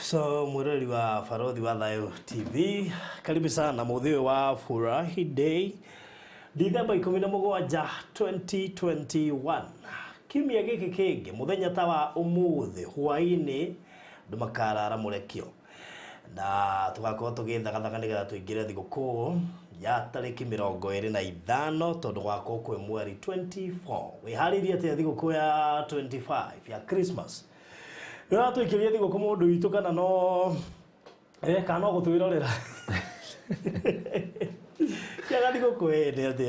So mwirori wa Farodhi wa Thayo TV, karibu sana muthii wa Furahi Day December 17 2021. Kimia giki kingi muthenya ta wa umuthi hwaini ndumakarara murekio na tugakorwo tugithagathaga nigetha tuingire thiguku ya tariki 25 tondu gwako kwe mweri 24 wiharirie ati thiguku ya 25 ya Christmas. Ndio tuikirie thiguku mundu witu kana no kana gutwirorera ya thiguku ende ati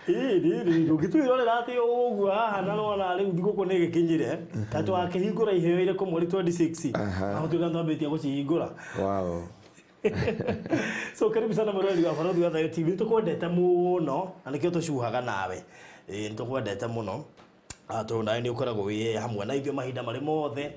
ni gutwirorera ati ugu hana no na riu thiguku ni gikinyire tatu akihingura iheo ire ku mweri 26 aho tuga ndambetia gucihingura. Wow. So karibu sana mwirori wa Farodhi wa Thayo TV, tukwendete muno na nikio tucuhaga nawe tukwendete muno atonda ni ukoragwo wi hamwe na ithio mahinda mari mothe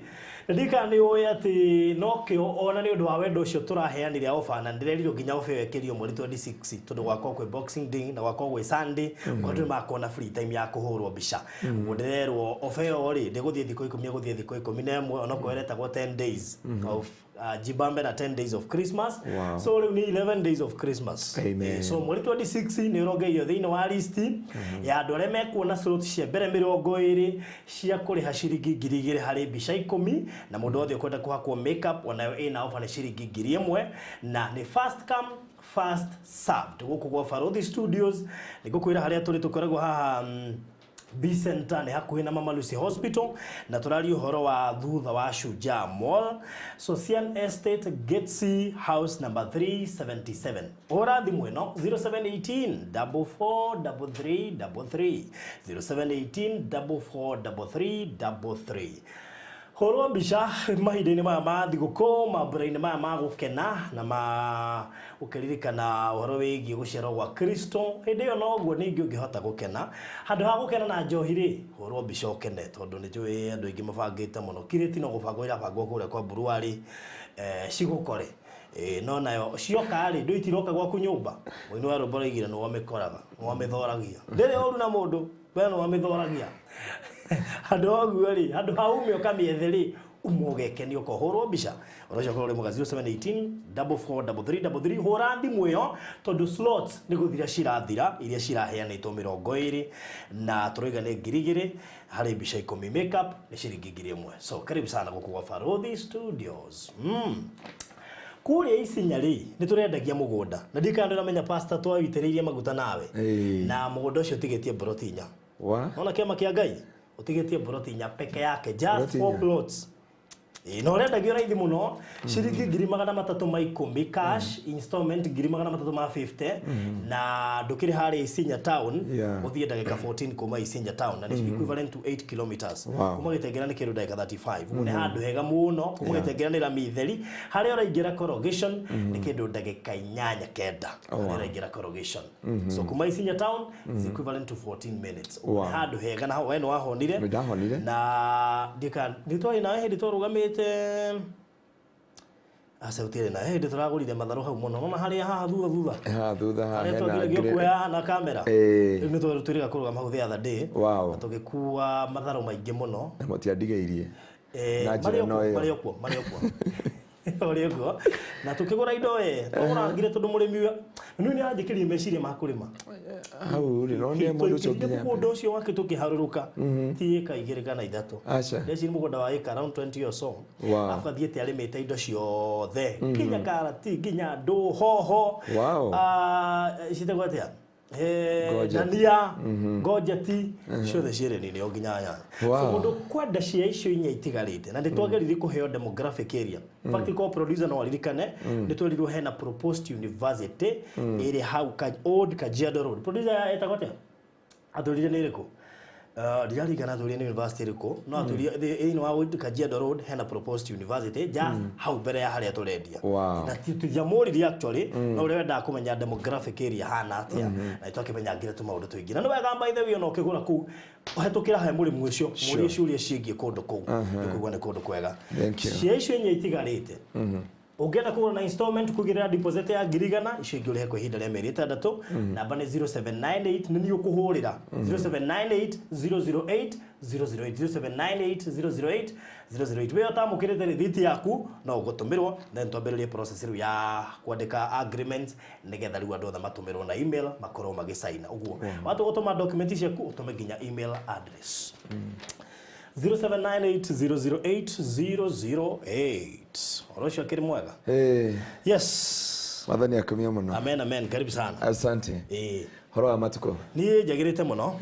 ndika ni uyi ati no kio ona ni undu wa wendo ucio turaheanire ofa na ndirerirwo nginya ofa yekirio mweri 26 tondu gwakwa kwe Boxing Day na gwakwa kwe Sunday ngondu makona free time ya kuhurwo mbica ndirerwo ofa yo ri ndiguthie thiko 10 guthie thiko 11 ona kweretagwo 10 days of Jibambe na 10 days of Christmas. Wow. So ni 11 days of Christmas. Amen. So mweri 26 ni rogeio thiini wa list ya andu aria mekuona slot cia mbere 20 cia kuriha ciringi 2000 hari mbica 10 na mundu othe kwenda kuhakwo makeup onayo ina offer ni ciringi 1000 na ni first come first served guku gwa Farodhi Studios nigukwira haria turi tukoragwo haha B Center ni hakuhi na Mama Lucy Hospital na turari uhoro wa thutha wa Shujaa Mall Social Estate Gate House number 377 ora thimweno 0718 443333 0718 horo mbica mahinda-inĩ maya ma thigũkũ mambura-inĩ maya ma gũkena na ma ũkeririkana ũhoro wĩgiĩ gũciarwo gwa Kristo hĩndĩ ĩyo noguo ningĩ ũngĩhota gũkena handũ ha gũkena na njohi-rĩ hũrwo mbica ũkene tondũ nĩ njũĩ andũ aingĩ mabangĩte mũno kirĩti no gũbangwo irabangwo kũrĩa kwa Buruari cigũkore no nayo cioka-rĩ ndũ itiroka gwaku nyũmba mũini wa rũmbo roigire nĩ wamĩkoraga nĩ wamĩthoragia ndĩrĩ ũru na mũndũ we nĩ wamĩthoragia handu oguo-rĩ handu haume ũkamĩethe-rĩ umũgekenio kohorwo mbica ũrocia korwo rĩmwe 0718 443333 hũra thimũ ĩyo tondũ slots nĩ gũthira cirathira iria ciraheanĩtwo 20 na tũroiga nĩ 2000 harĩ mbica 10 makeup nĩ ciringi 1000. So karibu sana gũkũ gwa Farodhi Studios. Kuria Isinya-rĩ nĩ tũrendagia mũgũnda na ndikandũ namenya pastor twawitĩrĩirie maguta nawe na mũgũnda ũcio ũtigĩtie broti 4 ona kĩama kĩa Ngai utigetie broti 4 peke yake just 4 plots no rendagio raithi muno ciringi 310 cash installment 350 na ndukiri hari Isinya town uthie ndagika 14 kuma Isinya town na ni equivalent to 8 kilometers kuma Gĩtengera ni kĩndũ ndagika 35 ni handu hega muno kuma Gĩtengera ni Ramitheri hari oraingira corrugation ni kĩndũ ndagika 8 kenda oraingira corrugation so kuma Isinya town is equivalent to 14 minutes handu hega na we no wahonire na ndika nditoi na hindi twarugamite asa utire na hindi turagurire matharu hau muno nona haria haha thutha hena na kamera ni twarutirika kurugama hau the other day tugikuwa matharu maingi muno na mutiandigeirie na njira no yo mari okwo na tukigura indo twagura ngire tondu murimi nu ni andikirie meciria ma kurima hau ri no ni mundu ucio nginya mundu ucio wake tukiharuruka ti eka igire kana ithatu ndeci mugunda wa eka around 20 or so afadhiete arimite indo ciothe kinya karati kinya ndu hoho citegwatia Dania Gojeti ciothe ciere ni oginyanya so mundu kwenda cia icio inya itigarite na nditwageririe kuheo demographic area in fact ko producer no alirikane nditwerirwo hena proposed university iri hau old Kajiado Road producer etagote athurire ni iriku ndiarigana athurire ni university iriku no athurire ino wa old Kajiado Road hena proposed university just hau mbere ya haria turendia na tujamuri actually no urenda kumenya demographic area hana atia na itwakimenya ngira tu maundu tuingi na no wega by the way no kigura ku uhetukira he muri mwicio muri ciuria ciingie kundu kuu nikugwa ni kundu kwega cia icio nya itigarite Ũngĩenda kũgũra na installment kũgerera deposit ya ngirigana icio ingĩ ũrĩhe kwa ihinda rĩa mĩeri 6 namba nĩ 0798 nĩ niĩ ũkũhũrĩra 0798 008 008 0798 008 wewe utamũkĩrĩte rĩthiti yaku no ũgũtũmĩrwo then twambĩrĩrie process rĩu ya kwandĩka agreement nĩgetha rĩu andũ othe matũmĩrwo na email makorwo magĩcaina ũguo watu gũtũma document ciaku ũtũme nginya email address 0798008008 Orosho akiri mwega yes Mathani akumia muno amen karibu sana asante horo amatuko ni jagirite muno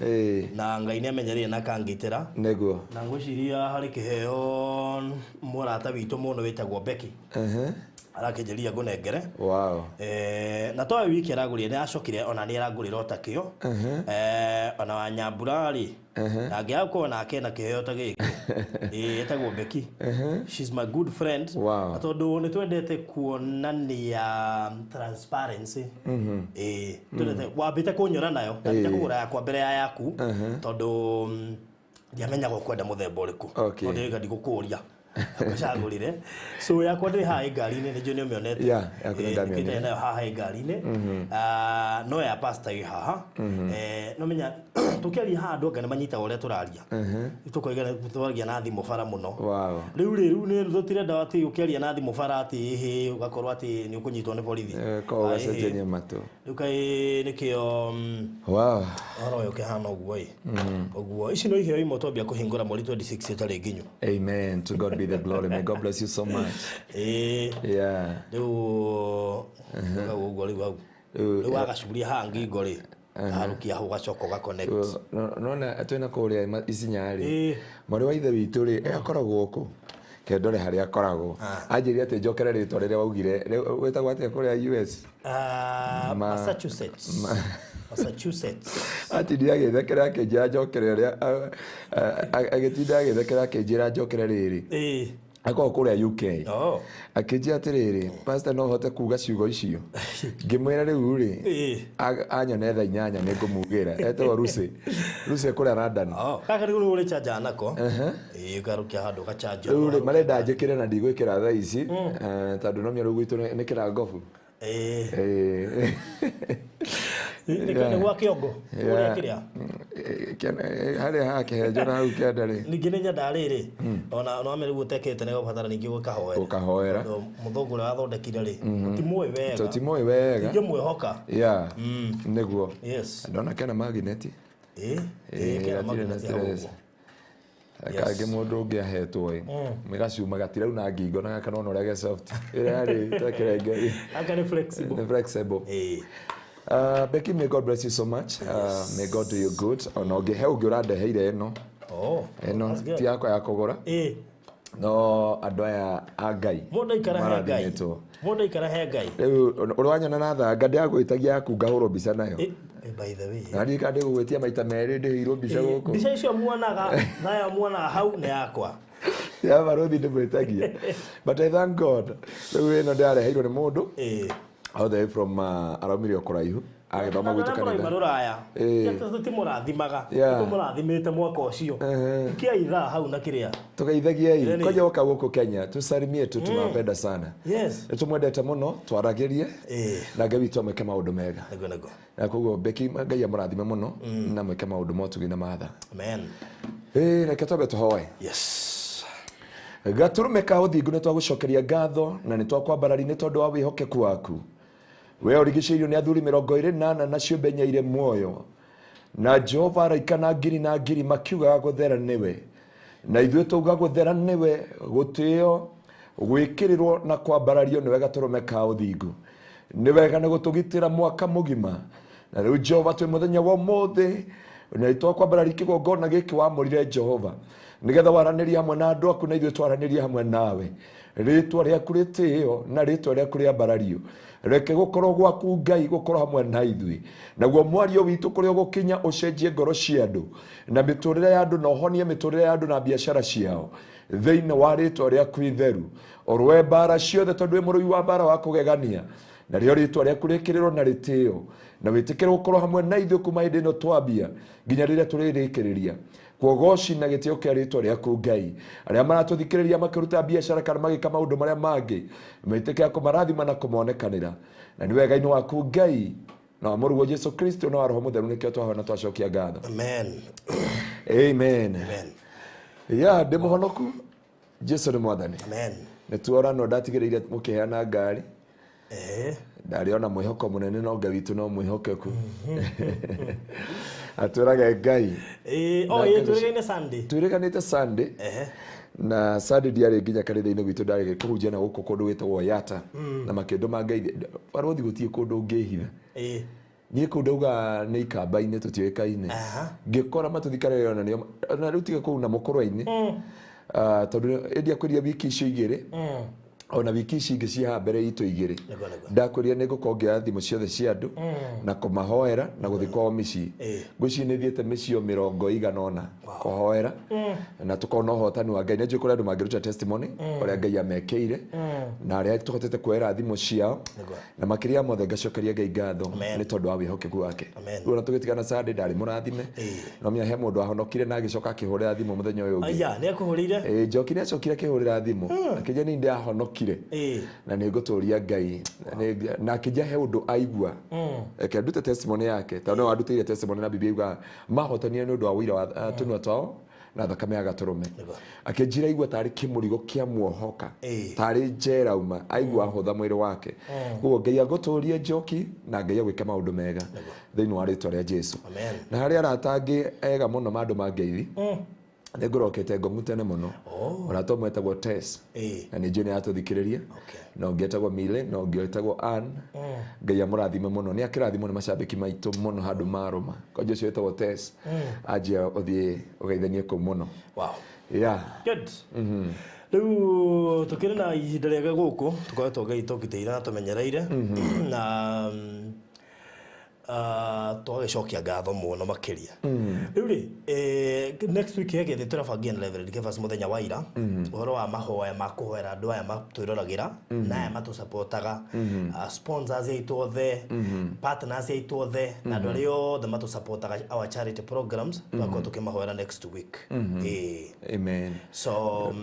na ngai ni amenyerie na kangitira nego na ngwiciria hari kiheo murata witu muno witagwo Becky arakijeria ngunengere wow na toa wiki aragurire ni acokire ona ni aragurire otakio ona wanyamburari na ngiakwo nake na kiheo ta giki etagwo Becky she's my good friend wow tondu ni twendete kuonania transparency twendete wabite kunyora nayo ndate kugura yakwa mbere ya yaku tondu ndiamenya kwenda muthemba uriku tondu ngadi gukuria akashagurire so yakwa ndi haha ngari-inĩ nĩ nĩ ũmĩonete yakwa nayo haha ngari-inĩ no ya pastor ĩ haha no menya tũkĩaria haha andũ anga nĩ manyitaga ũrĩa tũraria tũkoiga tũraria na thimũ bara mũno rĩu nĩ tũtirenda atĩ ũkĩaria na thimũ bara atĩ ũgakorwo atĩ nĩ ũkũnyitwo nĩ borithi ũgacenjania matũ rĩu kaĩ nĩkĩo oro ũyũ kĩhana ũguo ũguo ici no iheo imwe twambia kũhingũra mweri 26 ĩtarĩ nginyu amen to God be the glory. May God bless you so much. Yeah. Rĩu agacuria hangi ngori harukia ho gacoko ga connect. Nona atwena kũrĩa icinyarĩ. Mwarĩ wa ithe witũ rĩ akoragwo gũkũ. Kendore harĩa akoragwo. Anjĩria atĩ njokere rĩtwa rĩrĩa waugire wetagwo atĩa kũrĩa US? Massachusetts. Ati dia gĩthekera akĩnjĩra njokere ũrĩa agĩtinda agĩthekera akĩnjĩra njokere rĩrĩ akoo kũrĩa UK akĩnjĩra atĩrĩrĩ pastor no hote kuga ciugo icio ngĩmwĩra rĩu rĩ anyone thaa 8 nĩngũmugĩra etagwo Lucy kũrĩa London kaka rĩu ũrĩ charger nako garukia handũ ga charger rĩu marenda njĩkĩre na ndigwĩkĩra thaa ici tondũ no mĩrũ gwitũ nĩ kĩrangobu Nikene gwa kiongo uria kiria hari hakehenjo na hau kiandari ningine nyanda riri ona no ame gutekete ne gubatara ningi gukahoera muthungure wathondekire ri timwe wega ngi mwehoka neguo yes ndona kana magnet kana magnet akage mundu ungi ahetwo migaciuma gatira una ngingo na kana ona uria soft iri tekerenge akane flexible Becky, may God bless you so much. May God do you good. Ono ngihe ungi urandeheire eno eno ti yakwa ya kugura no andu aya a Ngai mundu ikara he Ngai riu urwanyona na thanga ndiagwitagia yaku ngahurwo mbica nayo by the way nari kandi gugwitia maita meri ndihirwo mbica guku mbica icio muonaga nayo muonaga hau ne yakwa ya barothi ndimwitagia but I thank God riu eno ndiareheirwo ni mundu all the way from araumirio kuraihu agithoma gwitu kanitha ruraya tumurathimaga tumurathimite mwaka ucio kia itha hau na kiria tugeithagiei koja woka guku Kenya tusalimie tu tunapenda sana yes tumwendete muno twaragerie na Ngai witu ameke maundu mega nego na koguo Becky Ngai amurathime muno na ameke maundu motugi na matha amen reke twabe tuhoe yes gaturume ka uthingu ni twagucokeria ngatho na ni twakwambarari ni tondu wa wihokeku waku we origicĩirio nĩ athuri 28 na ciũmbe nyaire muoyo na Jehova araika na ngiri makiugaga gũthera nĩwe na ithuĩ tauga gũthera nĩwe gũtĩo gwĩkĩrĩrwo na kwambarario nĩ wega tũrũme ka ũthingu nĩ wega nĩ gũtũgitĩra mwaka mũgima na rĩu Jehova twĩ mũthenya wa ũmũthĩ na itwakwambararia kĩgongona gĩkĩ wamũrire Jehova nĩgetha waranĩrie hamwe na andũ aku na ithuĩ twaranĩrie hamwe nawe rĩtwa rĩaku rĩtĩo na rĩtwa rĩaku rĩambarario reke gukorwo gwaku Ngai gukorwo hamwe na ithuĩ naguo mwario witũ kũrĩa ũgũkinya ũcenjie ngoro cia andũ na mĩtũrĩre ya andũ na ũhonie mĩtũrĩre ya andũ na biacara ciao thĩinĩ wa rĩtwa rĩaku itheru orwe mbara ciothe tondũ wĩ mũrũi wa mbara wa kũgegania na rĩo rĩtwa rĩaku rĩkĩrĩrwo na rĩtĩo na wĩtĩkĩre gũkorwo hamwe na ithuĩ kuma hĩndĩ ĩno twambia nginya rĩrĩa tũrĩrĩkĩrĩria kuogoci na gitio kia ritwa riaku Ngai aria maratuthikiriria makiruta biashara kana magika maundu maria mangi metike ya kumarathima na kumonekanira na ni wega ino waku Ngai na murugo Jesu Kristo na roho mutheru nikio twahona twacokia ngatho. Amen. Amen. Amen. Ya ndimuhonoku Jesu ni mwathani. Amen. Netuora no ndatigiriire mukiheana ngari ndariona mwihoko munene no Ngai witu no mwihokeku aturage Ngai turiganite Sunday turiganite Sunday na Sunday diare nginya kanitha-ini gwitu ndarege kuhunjia na guku kundu gwitagwo Yata na makindo ma Ngai barothi gutie kundu ngihitha ni kundu uga ni ikamba-ini tutioikaine ngikora matuthikarire na riu tige kuu na mukorwa-ini tondu endia kwiria wiki icio igiri ona wiki ici ingi cia mbere itu igiri ndakwiria ni gukongia thimu ciothe cia andu na kumahoera na guthi kwao micii ngwici ni thiete micio 100 kuhoera na tukona hotani wa Ngai nje kuri andu mangiruta testimony uria Ngai amekeire na aria tuhotete kuera thimu ciao na makiria mothe ngacokeria Ngai ngatho ni tondu wa wihokeku wake runa tugitigana Sunday ndari murathime no mia he mundu ahonokire na agicoka akihurira thimu muthenya uyu ungi ni akuhurire njokire acokire akihurira thimu akija ni ndi ahonokire na ni nguturia Ngai na akija he undu aigua eke ndute testimony yake tondu andutire testimony na Biblia iga mahotania ni undu wa wira wa tunwa twao na thakame agaturume akinjira igua tari kimurigo kia muohoka tari njera uma aigua hotha mwiri wake kuo Ngai aguturie njoki na Ngai agwike maundu mega thiini wa ritwa ria Jesu na haria aratangi ega muno mandu ma Ngeithi ngorokete ngomutene muno ona to mwetagwo Tess na ni jeni atuthikiriria no ngetagwo Mile no ngetagwo Ann Ngai amurathime muno ni akirathimo ni macambiki maitu muno handu maruma ko Jesu etagwo Tess ajia othie ugeithanie ku muno good riu tukiri na ihinda riega guku tukoretwo Ngai tukiteira tumenyereire na twagicokia ngatho muno makiria riu ri next week yege turabangia level kevas muthenya wa ira uhoro wa mahoya makuhoera andu aya matwirораgira na aya matusupportaga sponsors aitu othe partners aitu othe na andu aria othe matusupportaga our charity programs twako tukimahoera next week amen so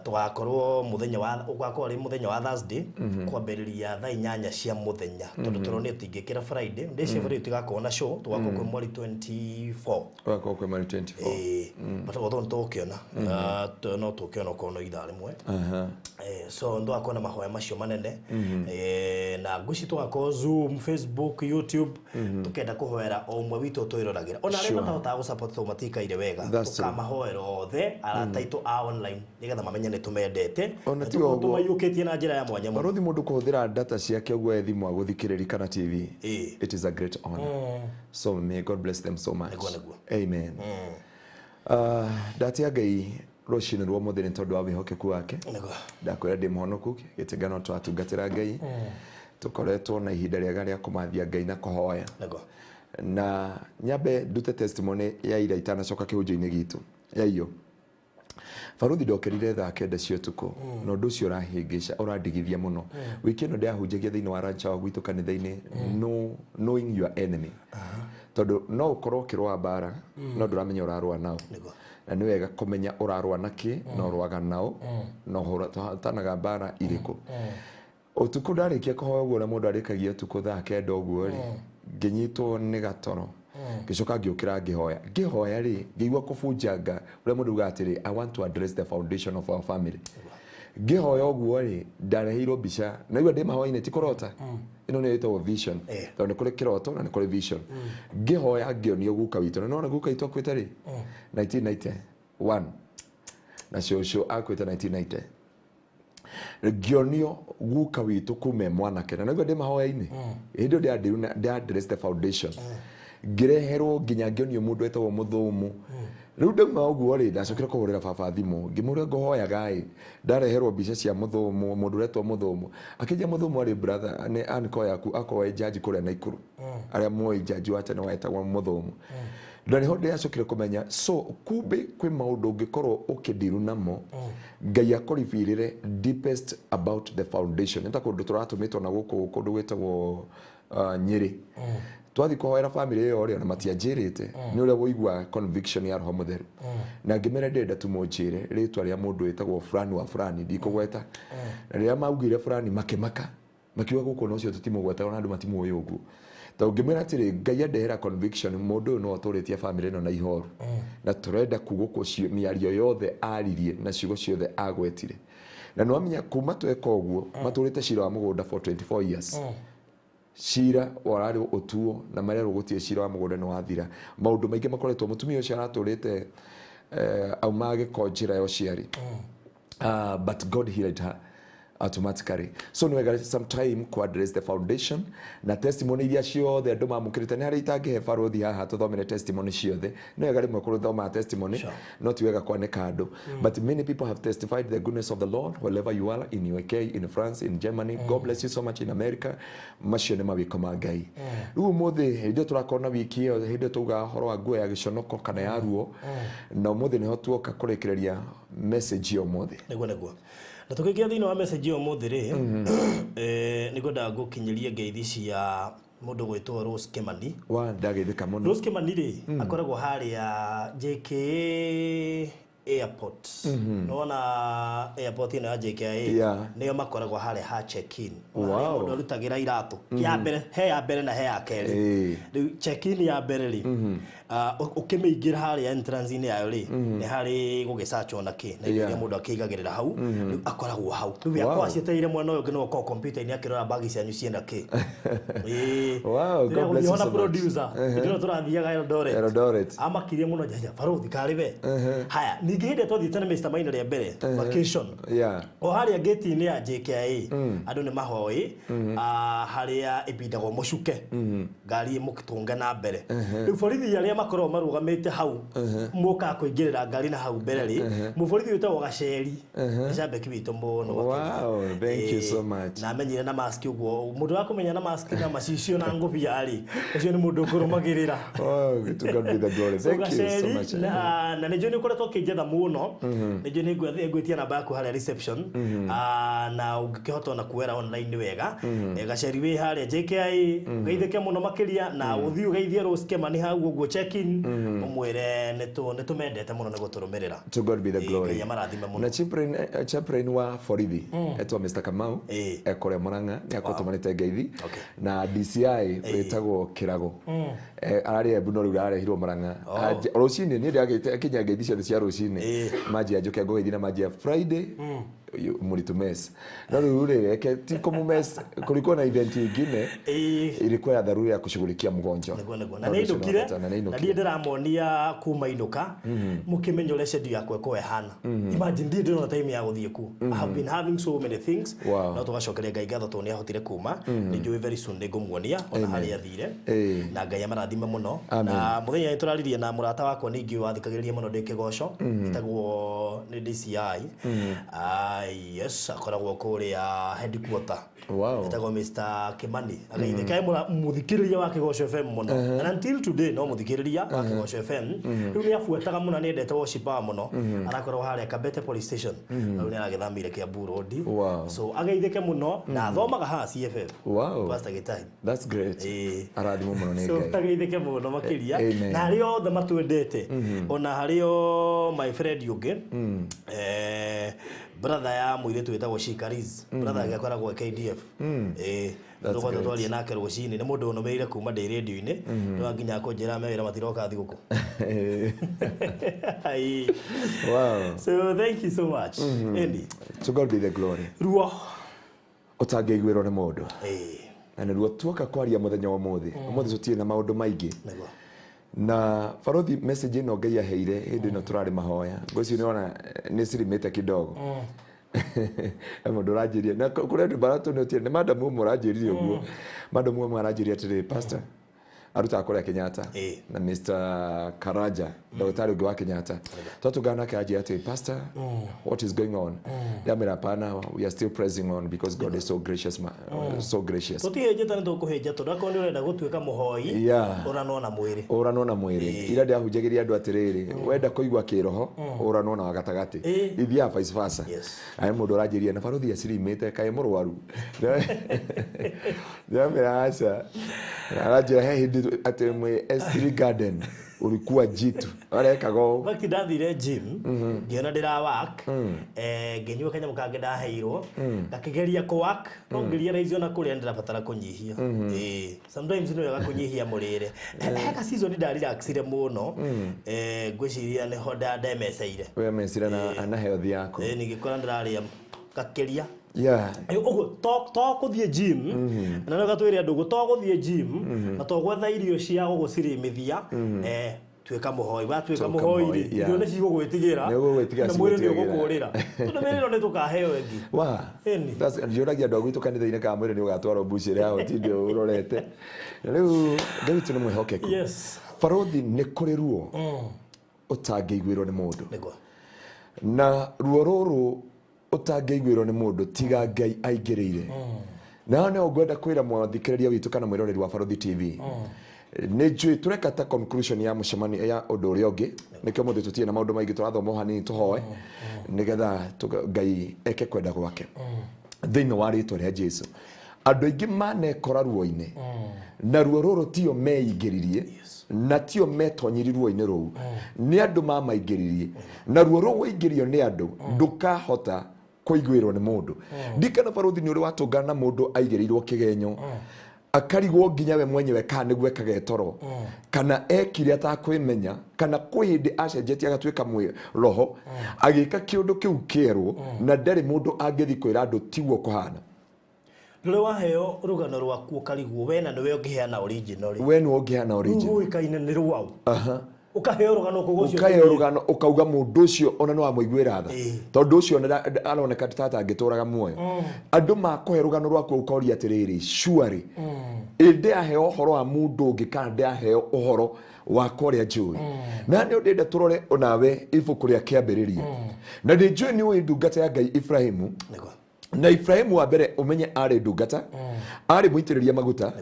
tugakorwo muthenya wa ugakorwo ri muthenya wa Thursday kwambiriria thaa 8 cia muthenya tondu turone tingikira Friday ndice Friday tugakorwo na show tugakorwo kwa mweri 24 tugakorwo kwa mweri 24 but tondu tukiona no tukiona kono idare mwe so ndo akona mahoya macio manene na guci tugakorwo Zoom, Facebook, YouTube tukenda kuhoera o mwe witu twirораgira ona ri matahota gusupport to matikaire wega tukamahoera othe arataitu online nigetha mamenye ni tumendete ona ti oguo tumayukitie na njira ya mwanya muno barothi mundu kuhuthira data ciake ogwe thimu aguthikiriri kana TV it is a great honor so may God bless them so much amen datia Ngai rucini rwo muthiri tondu wa wihokeku wake ndakwira ndi muhonoku gitigano twatungatira Ngai tukoretwo na ihinda riega ria kumathia Ngai na kuhoya na nyabe ndute testimony ya ira itanacoka kihunjio-ini gitu ya iyo Faruthi ndokerire thaa 9 cia utuku no ndu cio urahingica urandigithia muno wiki ino ndiahunjagia thiini wa rancha wa gwitu kanitha-ini knowing your enemy tondu no ukorwo ukirwa bara no nduramenya urarwa nao na ni wega kumenya urarwa naki no urwaga nao no hurutanaga bara iriku utuku ndarikia kuhoya guo na mundu arikagia utuku thaa 9 uguo ri nginyitwo ni gatoro gicoka ngiukira ngihoya ri ngigwa kubunjanga ure mundu ugatiri I want to address the foundation of our family ngihoya uguo ri ndarehirwo mbica na iwa ndi mahoya-ini ti kurota ino ni ito vision tondu kuri kiroto na ni kuri vision ngihoya ngionio guka witu na nona guka witu akwita ri 1991 na cio akwita 1990 ngionio guka witu kume mwanake na iwa ndi mahoya-ini hindu ndi address the foundation ngireherwo nginya ngionio mundu etagwo muthumu riu ndauma uguo ri ndacokire kuhurira baba thimu ngimuria ngohoya gai ndareherwo mbica cia muthumu mundu retwo muthumu akija muthumu ari brother ni anko yaku akoe jaji kuria Naikuru aria moi jaji wacha ni wetagwo muthumu ndani honde yacokire kumenya so kumbe kwi maundu ngikorwo ukidiru namo Ngai akoribirire deepest about the foundation nta kundu turatumitwo na guku kundu gwetagwo Nyeri twathi kuhoera family iyo rio na matianjirite ni uria woigua conviction ya roho mutheru na ngimere ndenda tu munjire ritwa ria mundu witagwo fulani wa fulani ndikugweta na ria maugire fulani makimaka makiwa guko no cio tutimugweta na andu matimuoyo uguo ta ngimera atiri Ngai andehera conviction mundu no aturitie family no na ihoru na turenda kuguko cio miario yothe aririe na ciugo ciothe agwetire na no amenya kuma tweka uguo maturite cira wa mugunda for 24 years cira warari utuo na marero gutie cira wa mugunda no wathira maundu maingi makoretwo mutumia ucio araturite aumage ko njira yo ciari but God healed her automatically. So we got some time to address the foundation na testimony iria ciothe andu mamukirite ni hari itangihe barothi haha tuthomere testimony ciothe no ega rimwe kuruthoma testimony not wega kwaneka andu but many people have testified the goodness of the Lord wherever you are, in UK, in France, in Germany. God bless you so much. In America macio ni mawiko ma Ngai riu muthi hindi turakona wiki iyo hindi tuga horo wa nguo ya giconoko kana ya ruo na muthi ni ho tuoka kurekereria message yo muthi niguo na tukigia thina wa message yo muthi ri nigwenda gukinyiria ngeithi cia mundu gwitwo Rose Kimani wa ndagithika muno. Rose Kimani ri akoragwo hari ya JK airport nona airport ino ya JKA niyo makoragwo hari ha check in mundu arutagira iratu ya mbere he ya mbere na he ya keri check in ya mbere ri ukimiingira hari entrance ine yayo ri ni hari gugisacho na ki na ile mundu akigagirira hau akoragwo hau riu yakwa cieteire mwana uyu ngino ko computer ini akirora bagi cianyu cienda ki wow God bless you so producer ndino turathiaga Eldoret amakirie muno jaja barothi karibe haya ngihinde twathite na Mr. Maina ria mbere vacation o haria gate ini ya JKA andu ni mahoi haria ibindagwo mucuke ngari mukitunga na mbere riu borithi aria makorwo marugamite hau muka kuingirira ngari na hau mbere ri muborithi witagwo Gaceri icambe kibitu muno wow thank you so much na menyire na mask uguo mundu wa kumenya na mask na macicio na ngubia ri ucio ni mundu ngurumagirira to God be the glory. Thank you so much na ni joni kuretwo kinjetha muno ni joni ngwetia namba yaku haria reception na ungikihota na kuera online ni wega Gaceri wi haria JKA geithike muno makiria na uthio geithie Rose Kimani hau uguo check in umwire nitumendete muno ni guturumirira. To God be the glory. Na chaplain wa Forithi etwa Mr. Kamau ekore Muranga ni akotumanite ngeithi na DCI wetagwo Kirago arari ebuno riu arehirwo Muranga rucini ni ndiagite kinya ngeithi ciothe cia rucini maji ajuke ngeithi na maji Friday muritu mess na riu reke tiko mess kulikuwa na event nyingine ilikuwa ya dharura ya kushughulikia mgonjwa na ni ndukire na ndiye ndiramonia kuma induka mukimenyo leshedu yakwe ko ehana imagine ndiye ndona time ya guthie ku I have been having so many things no tugacokeria Ngai gatho tu ni ahotire kuma ni njui very soon ngumuonia ona hari athire na Ngai amarathime muno na muthenya ni turaririe na murata wakwa ningi wathikagiriria muno ndikigoco itagwo ni DCI yes akoragwo kuria headquarter itagwo Mr. Kimani agaithika muthikiriria wa Kigoco FM muno and until today no muthikiriria wa Kigoco FM riu ni afuataga muno ni ndete worship muno arakorwo haria Kabete police station riu ni aragithamire Kiambu Road so agaithike muno na thomaga ha CFF Pastor Gitai that's great arathimo muno ni Ngai so agaithike muno makiria na hario the matwendete ona hario my friend yuge brother ya muiretu wetagwo Shikariz brother yakoragwo KDF ndogo twali nake rucini ni mundu unomeire kuma ndĩ radio-ini no nginya kunjira mewira matiroka thiguku wow so thank you so much Andy to God be the glory ruo utangeigwirwo ni mundu na niruo tuoka kwaria muthenya wa muthi umuthi tutie na maundu maingi na farothi message ino Ngai aheire hindi no turari mahoya ngocio niona ni sirimite kidogo mundu rajiria na kuria ndu barato ni utie ni madamu murajiria uguo madamu murajiria atiri pastor aruta akora Kenyatta na Mr. Karaja daktari wa Kenyatta tutugana kaji ati pastor what is going on yamira pana we are still pressing on because God is so gracious so gracious tutiheje tani tukuheja tudako ni urenda gutuika muhoi uranona mwiri ira ndia hunjagiria andu atiriri wenda kuigwa kiroho uranona wa gatagati ithia vice versa ai mundu rajiria na farothi asirimite kai murwaru yamira acha arajira he hindi ate mwe S3 Garden ulikuwa jitu arekago bakti ndathire gym ngiona ndira work nginyua kanya mukange ndaheirwo ngakigeria ku work no ngiria raizo na kuria ndirabatara kunyihia sometimes no yaga kunyihia murire heka season nda relaxire muno ngwiciria ni hoda ndemeseire we mesira na health yako nigikora ndiraria gakeria ugo to kuthie gym na no gatwire andu to kuthie gym na to gwetha irio cia gucirimithia tweka muhoi batweka muhoi irio ni cigo gwitigira na mwiri ni ugukurira tondu miriro ni tukaheo engi that's njuragia andu agwitu kanitha-ini ka mwiri ni ugatwarwo buciri aho tindio urorete riu David ni mwihokeku Barothi ni kuri ruo utangeiguirwo ni mundu na ruo ruru utangeiguirwo ni mundu tiga Ngai aingirire na ne ogwenda kwira mwathikiriria witu kana mwiroreri wa Barothi TV ne njui tureka ta conclusion ya mucemani ya undu uria ungi nikio muthe tutie na maundu maingi turathoma hanini tuhoe nigetha Ngai eke kwenda gwake thiini wa ritwa ria Jesu andu aingi manekora ruo-ini na ruo ruru tio meingiririe na tio metonyiri ruo-ini ruu ni andu mamaingiririe na ruo ruu waingirio ni andu ndukahota kuiguirwo ni mundu ndikana Barothi ni uri watungana mundu aigirirwo kigenyo akarigwo nginya we mwenyewe kana niguo kagetoro kana ekire atakwimenya kana kwihindi acenjetie agatwika mwe roho agika kiundu kiu kierwo na ndari mundu angethi kwira andu tiguo kuhana Rure waheo rugano rwaku ukarigwo we na niwe ungiheana original we ni ungiheana original uikaine ni rwau ukaheo rugano kugocio ukaheo rugano ukauga mundu ucio ona no amwiguira tha tondu ucio aroneka tata angituraga muoyo andu makuhe rugano rwaku ukoria atiriri surely inde aheo horo wa mundu ungi kana aheo uhoro wa koria njui na ni ndenda turore onawe ibuku ria kiambiriria na ndi njui ni we ndungata ya Ngai Ibrahimu na Ibrahimu wa mbere umenye ari ndungata ari muitiriria maguta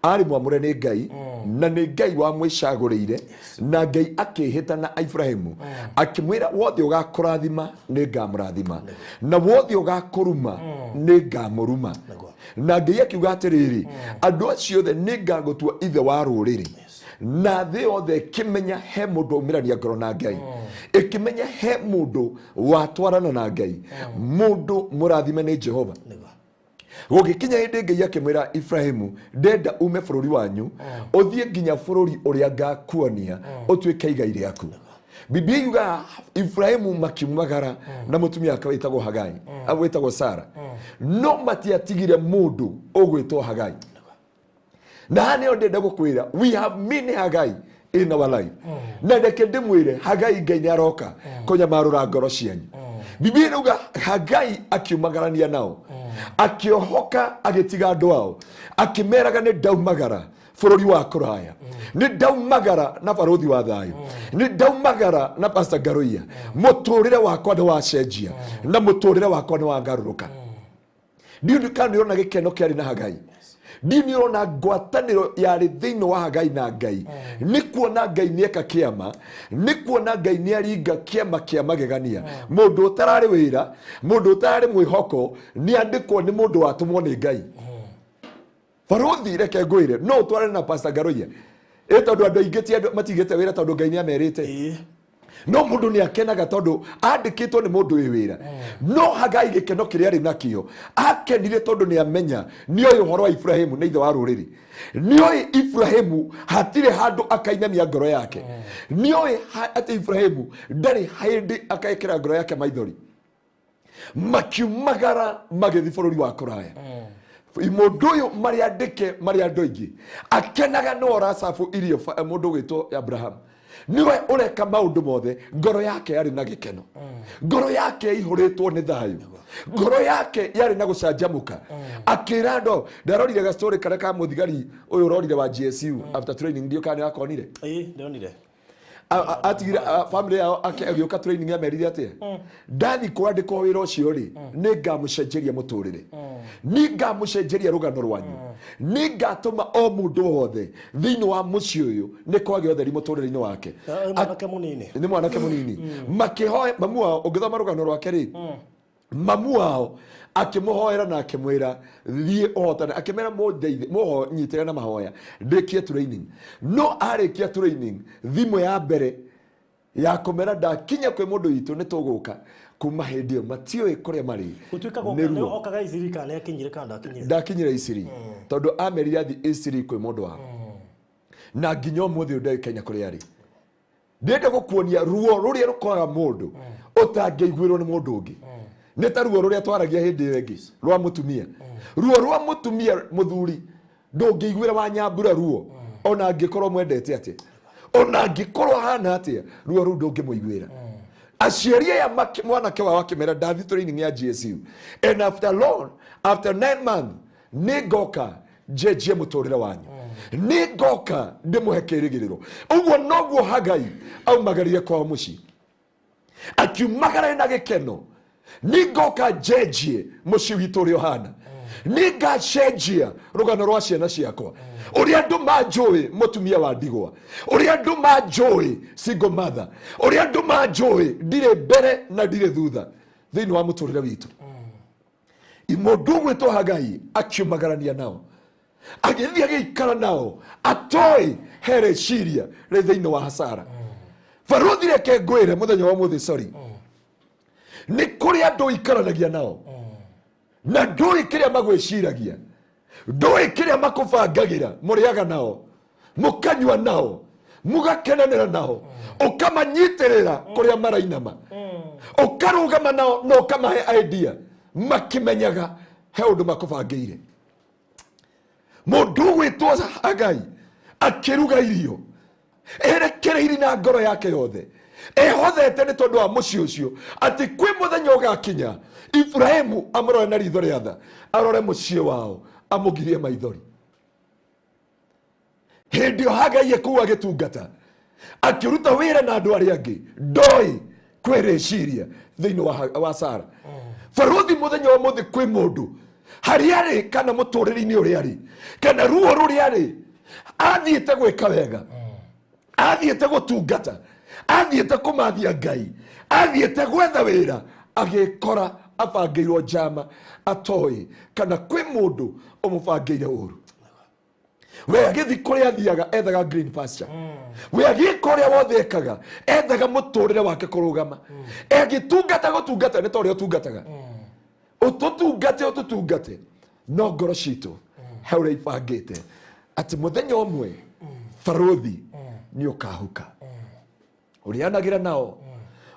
ari mwamure ni Ngai na ni Ngai wa mwicagurire na Ngai akihita na Ibrahimu akimwira wothe ugakurathima ni ngamurathima na wothe ugakuruma ni ngamuruma na Ngai akiuga atiriri andu acio othe ni ngagutua ithe wa ruriri na thi othe kimenya he mundu umirania ngoro na Ngai ikimenya he mundu watwarana na Ngai mundu murathime ni Jehova gugikinya hindi Ngai akimwira Ibrahimu ndenda ume bururi wanyu uthie nginya bururi uria ngakuonia utwike igai riaku Biblia yuga Ibrahimu makiumagara na mutumia akawitagwo Hagai agwitagwo Sara no matiatigire mundu ugwitwo Hagai na ne ndenda gukwira we have many Hagai in our life na ndeke ndimwire Hagai Ngai ni aroka kunyamarura ngoro cianyu Biblia yuga Hagai akiumagarania nao akiohoka agitiga andu ao akimeraga ni ndaumagara bururi wa kuraya ni ndaumagara na Barothi wa thayu ni ndaumagara na Pastor Garoia muturire wakwa ni wacenjia na muturire wakwa ni wangaruruka ndiyo kandi yona gikeno kiari na Hagai ndiyo yona ngwataniro yari thiini wa Hagai na Ngai ni kuona Ngai ni eka kiama ni kuona Ngai ni aringa kiama kia magegania mundu utarari wira mundu utarari mwihoko ni andikwo ni mundu watumwo ni Ngai Barothi reke ngwire no tware na Pastor Garoia tondu andu aingi ti andu matigite wira tondu Ngai ni amerite no mundu ni akenaga tondu andikitwo ni mundu wi wira no Hagai gikeno kiria ari nakio akenire tondu ni amenya ni oyo horo wa Ibrahimu ni ithe wa ruriri ni oyo Ibrahimu hatire handu akainamia ngoro yake ni oyo ati Ibrahimu ndari hindi akaikira ngoro yake maithori makiumagara magithi bururi wa kuraya mundu uyu mari andike mari andu aingi akenaga no rasafu irio mundu gwitwo Abraham niwe ureka maundu mothe ngoro yake yari na gikeno ngoro yake ihuritwo ni thayu ngoro yake yari na gucanjamuka akira ndo ndarorire ga story kana ka muthigari uyu urorire wa GSU after training ndio kana akonire ndonire atigira family yao akioka training ya merithia atia ndathi kwandikwo wira ucio ri ni ngamucenjeria muturire ni ngamucenjeria rugano rwanyu ni ngatuma o mundu wothe thiini wa muci uyu ni kwage utheri muturire-ini wake mwanake munini ni mwanake munini makihoya mamu wao ungithoma rugano rwake ri mamu wao akimuhoera na akimwira thie ohotana akimera mondeithe moho nyitira na mahoya ndikie training no arikia training thimo ya mbere ya komera ndakinya kwe mundu witu nituguka kuma hindi matio ikuria mari utuika gukana okaga Isiri kana akinyire kanda akinyire ndakinyira Isiri tondu ameria athi Isiri kwe mundu wa na nginyo muthi ndai Kenya kuri ari ndende gukuonia ruo ruria rukoraga mundu utangeiguirwo ni mundu ungi ni ta ruo ruria twaragia hindi yengi rwa mutumia ruo rwa mutumia muthuri ndungeiguira wa nyambura ruo ona angikorwo mwendete atia ona angikorwo hana atia ruo ru ndungimuiguira aciaria ya mwanake wa wakimera David training ya GSU and after 9 months nigoka jeje mutorira wanyu nigoka ndimuhekirigiriro uguo noguo Hagai au magaria kwa muci akiumagara na gikeno nigoka jeje muci witu ri ohana niga cenjia rugano rwa ciana ciakwa uria andu manjui mutumia wa ndigwa uria andu manjui single mother uria andu manjui ndire mbere na ndire thutha thiini wa muturire witu imundu gwitwo Hagai akiumagarania nao agithia giikara nao atoi here Syria ri thiini wa hasara Faruthi reke ngwire muthenya wa muthi sorry ni kuri andu ikaranagia nao na ndui kiria magwiciragia ndui kiria makubangagira muriaga nao mukanywa nao mugakenanira nao ukamanyitirira kuria marainama ukarugama nao no kamahe idea makimenyaga he undu makubangeire mundu gwitwo Hagai akiruga irio erekereiri na ngoro yake yothe ehothete ni tondu wa muci ucio ati kwi muthenya ugakinya Ibrahimu amrore na ritho ria tha arore mucie wao amugirie maithori hindi Hagai ekuwa agitungata akiruta wira na andu aria angi ndoi kwireciria thiini wa Sara Faruthi muthenya wa muthi kwi mundu hariari kana muturiri-ini uri ari kana ruo ruri ari athiite gwika wega athiite gutungata athiite kumathia Ngai athiite gwetha wira agikora abangeirwo jama atoi kana kwi mundu umubangeire uru we agithi kuria athiaga ethaga green pasture we agikoria wothe ekaga ethaga muturire wake kurugama egitungata gutungata ni tore utungataga ututungate no ngoro citu haura ibangite ati muthenya umwe Faruthi ni ukahuka urianagira nao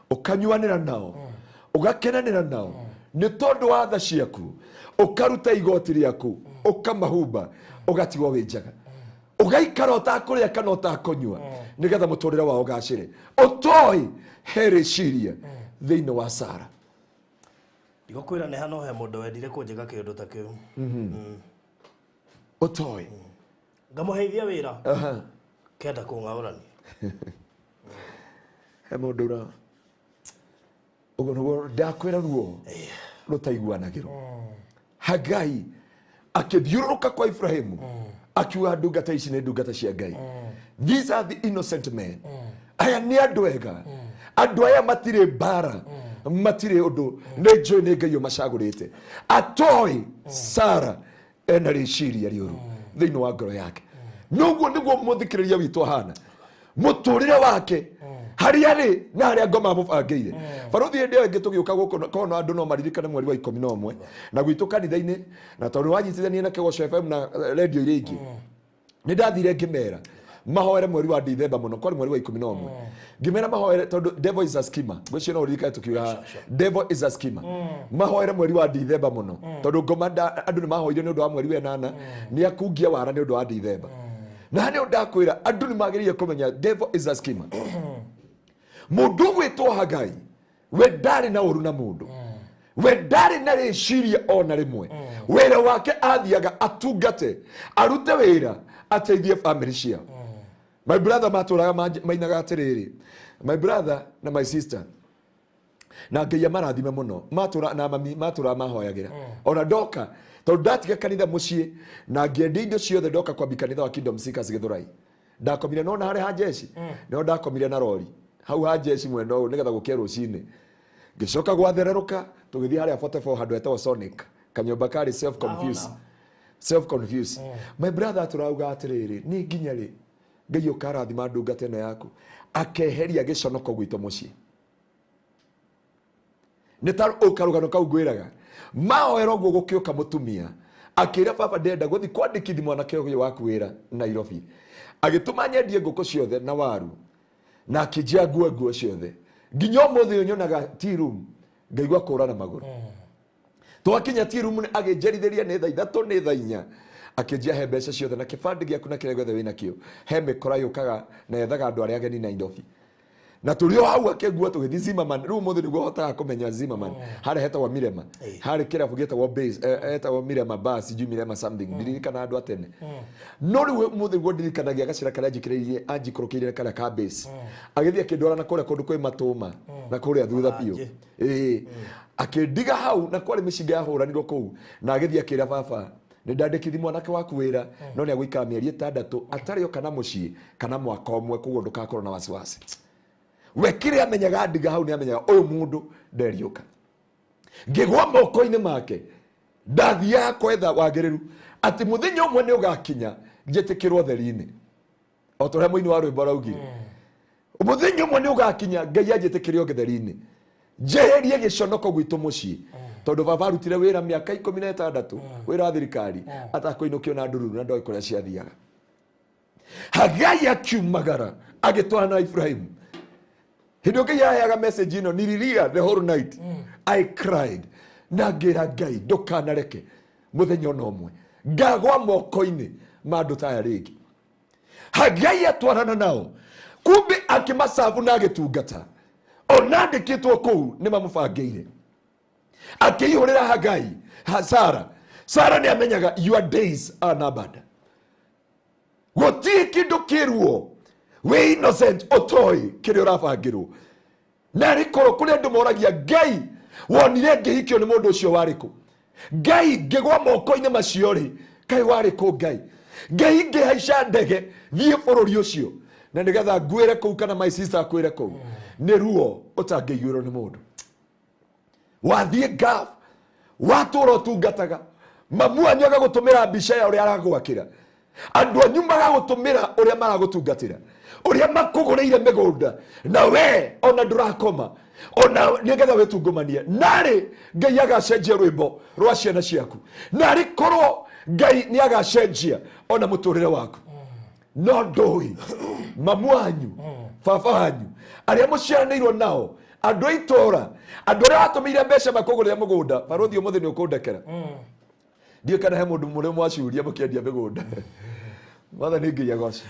ukanyuanira nao ugakenanira nao ni tondu wa tha ciaku ukaruta igoti riaku ukamahumba ugatigwo winjaga ugaikara utakuria kana utakunyua nigetha muturire wao gacire utoi here Syria thiini wa Sara Ndigokwira ne hano he mundu wendire kunjega kindu ta kiu utoi ngamuheithia wira kenda kungaurani he mundu ra ugo no ndakwira ruo rutaiguanagiro Hagai akithiuruka kwa Ibrahimu akiuga ndungata ici ni ndungata cia Ngai these are the innocent men aya ni andu ega andu aya matire bara matire undu ni njui ni Ngai umacagurite atoi Sara ena riciria riuru thiini wa ngoro yake nuguo niguo muthikiriria witu hana muturire wake haria ri na haria ngoma mubangeire Faruthi ndi ngi tugiuka guku kono andu no maririkane mweri wa 11 na gwitu kanitha-ini na tondu wanyitithania na Kegosho FM na radio iria ingi ni ndathire ngimera mahoere mweri wa Dithemba muno kwari mweri wa 11 ngimera mahoere tondu devil is a schemer gwicio no ririkane tukiuga devil is a schemer mahoere mweri wa Dithemba muno tondu ngoma andu ni mahoire ni undu wa mweri wa 8 ni akungia wara ni undu wa Dithemba na ni ndakwira andu ni magiriye kumenya devil is a schemer mundu gwitwo Hagai we ndari na uru na mundu we ndari na riciria ona rimwe wira wake athiaga atungate arute wira ateithie family cia my brother maturaga mainaga atiriri my brother na my sister na Ngai marathime muno matura na mami matura mahoyagira ona ndoka tondu ndatiga kanitha mucii na ngiendi indo ciothe ndoka kwa kanitha wa Kingdom Seekers Githurai ndakomire no na hari ha jeshi no ndakomire na rori hau ha jeshi mwendo nigetha gukia rucini ngicoka gwathererũka tugithia haria 44 handu etwo Sonic kanyumba kari self confused my brother turauga atiriri ni nginya ri Ngai ukarathima ndungata ino yaku akeheria giconoko gwito mucii ni tar ukarugano kau gwiraga maoero guo gukiuka mutumia akira baba ndenda guthi kwandikithia mwanake uyu waku wira Nairobi agituma nyendie nguku ciothe na waru na akijia nguo ciothe nginya umuthi unyonaga tea room ngaigua kura na maguru twakinya tea room ni aginjerithiria ni thaa 3 ni thaa 4 akijia he mbeca ciothe na kibandi giaku na kire gothe wina kio he mikora yukaga na ethaga andu aria ageni Nairobi na tulio hau akegua tugithi Zimmerman riu muthi niguo hotaga kumenya Zimmerman hari hetagwo Mirema hari kirabu gitagwo base hetagwo Mirema bus ju Mirema something ndirikana andu atene no riu muthi niguo ndirikanagia gacira karia njikiririe anjikurukiire karia ka base agithia kindwara na kuria kundu kwi matuma na kuria thutha pio akindiga hau na kwari mishinga yahuranirwo kuu na agithia kira baba ni ndandikithia mwanake waku wira no ni agwikara mieri 6 atario kana mucii kana mwaka omwe kuguo ndukakorwo na wasiwasi wekire amenyaga ndiga hau ni amenyaga uyu mundu nderiuka ngigwa moko-ini make ndathia kwetha wagiriru ati muthenya umwe ni ugakinya njetikirwo theri-ini o toria muini wa rwimbo raugire muthenya umwe ni ugakinya Ngai anjitikirio githeri-ini njeherie giconoko gwitu mucii tondu baba arutire wira miaka 16 wira thirikari atakoinukio na ndururu na ndoi kuria ciathiaga Hagai akiumagara agitwana Ibrahim hindo Ngai ayaga message ino niriria the whole night I cried na ngira Ngai ndukanareke muthenya no mwe ngagwa moko-ini ma andu taya ringi Hagai atwarana nao kumbe akimasavu na agitungata ona ndikitwo kuu ni mamubangire akihurira Hagai Sara ni amenyaga your days are numbered goti kindu kiruo we innocent otoi kiri urabangirwo na rikoro kuri andu moragia Ngai wonire ngihikio ni mundu ucio wariku Ngai ngigwa moko-ini macio ri kai wariku Ngai ngihaica ndege thie bururi ucio na nigetha ngwire kuu kana my sister akwire kuu ni ruo utangiiguirwo ni mundu wathie gaf waturo tungataga mamu anyaga gutumira mbica ya uria aragwakira andu anyu magagutumira uria maragutungatira uria makuguriire migunda na we ona ndurakoma ona nigetha wetungumanie nari Ngai agacenjia rwimbo rwa ciana ciaku nari korwo Ngai ni agacenjia ona muturire waku no ndui mamu anyu baba anyu aria muciaranirwo nao andu aitora andu aria watumire mbeca makugurire mugunda baruthi umuthi ni ukundekera ndio kana he mundu muria mwaciuria mukiendia migunda matha ni Ngai agoci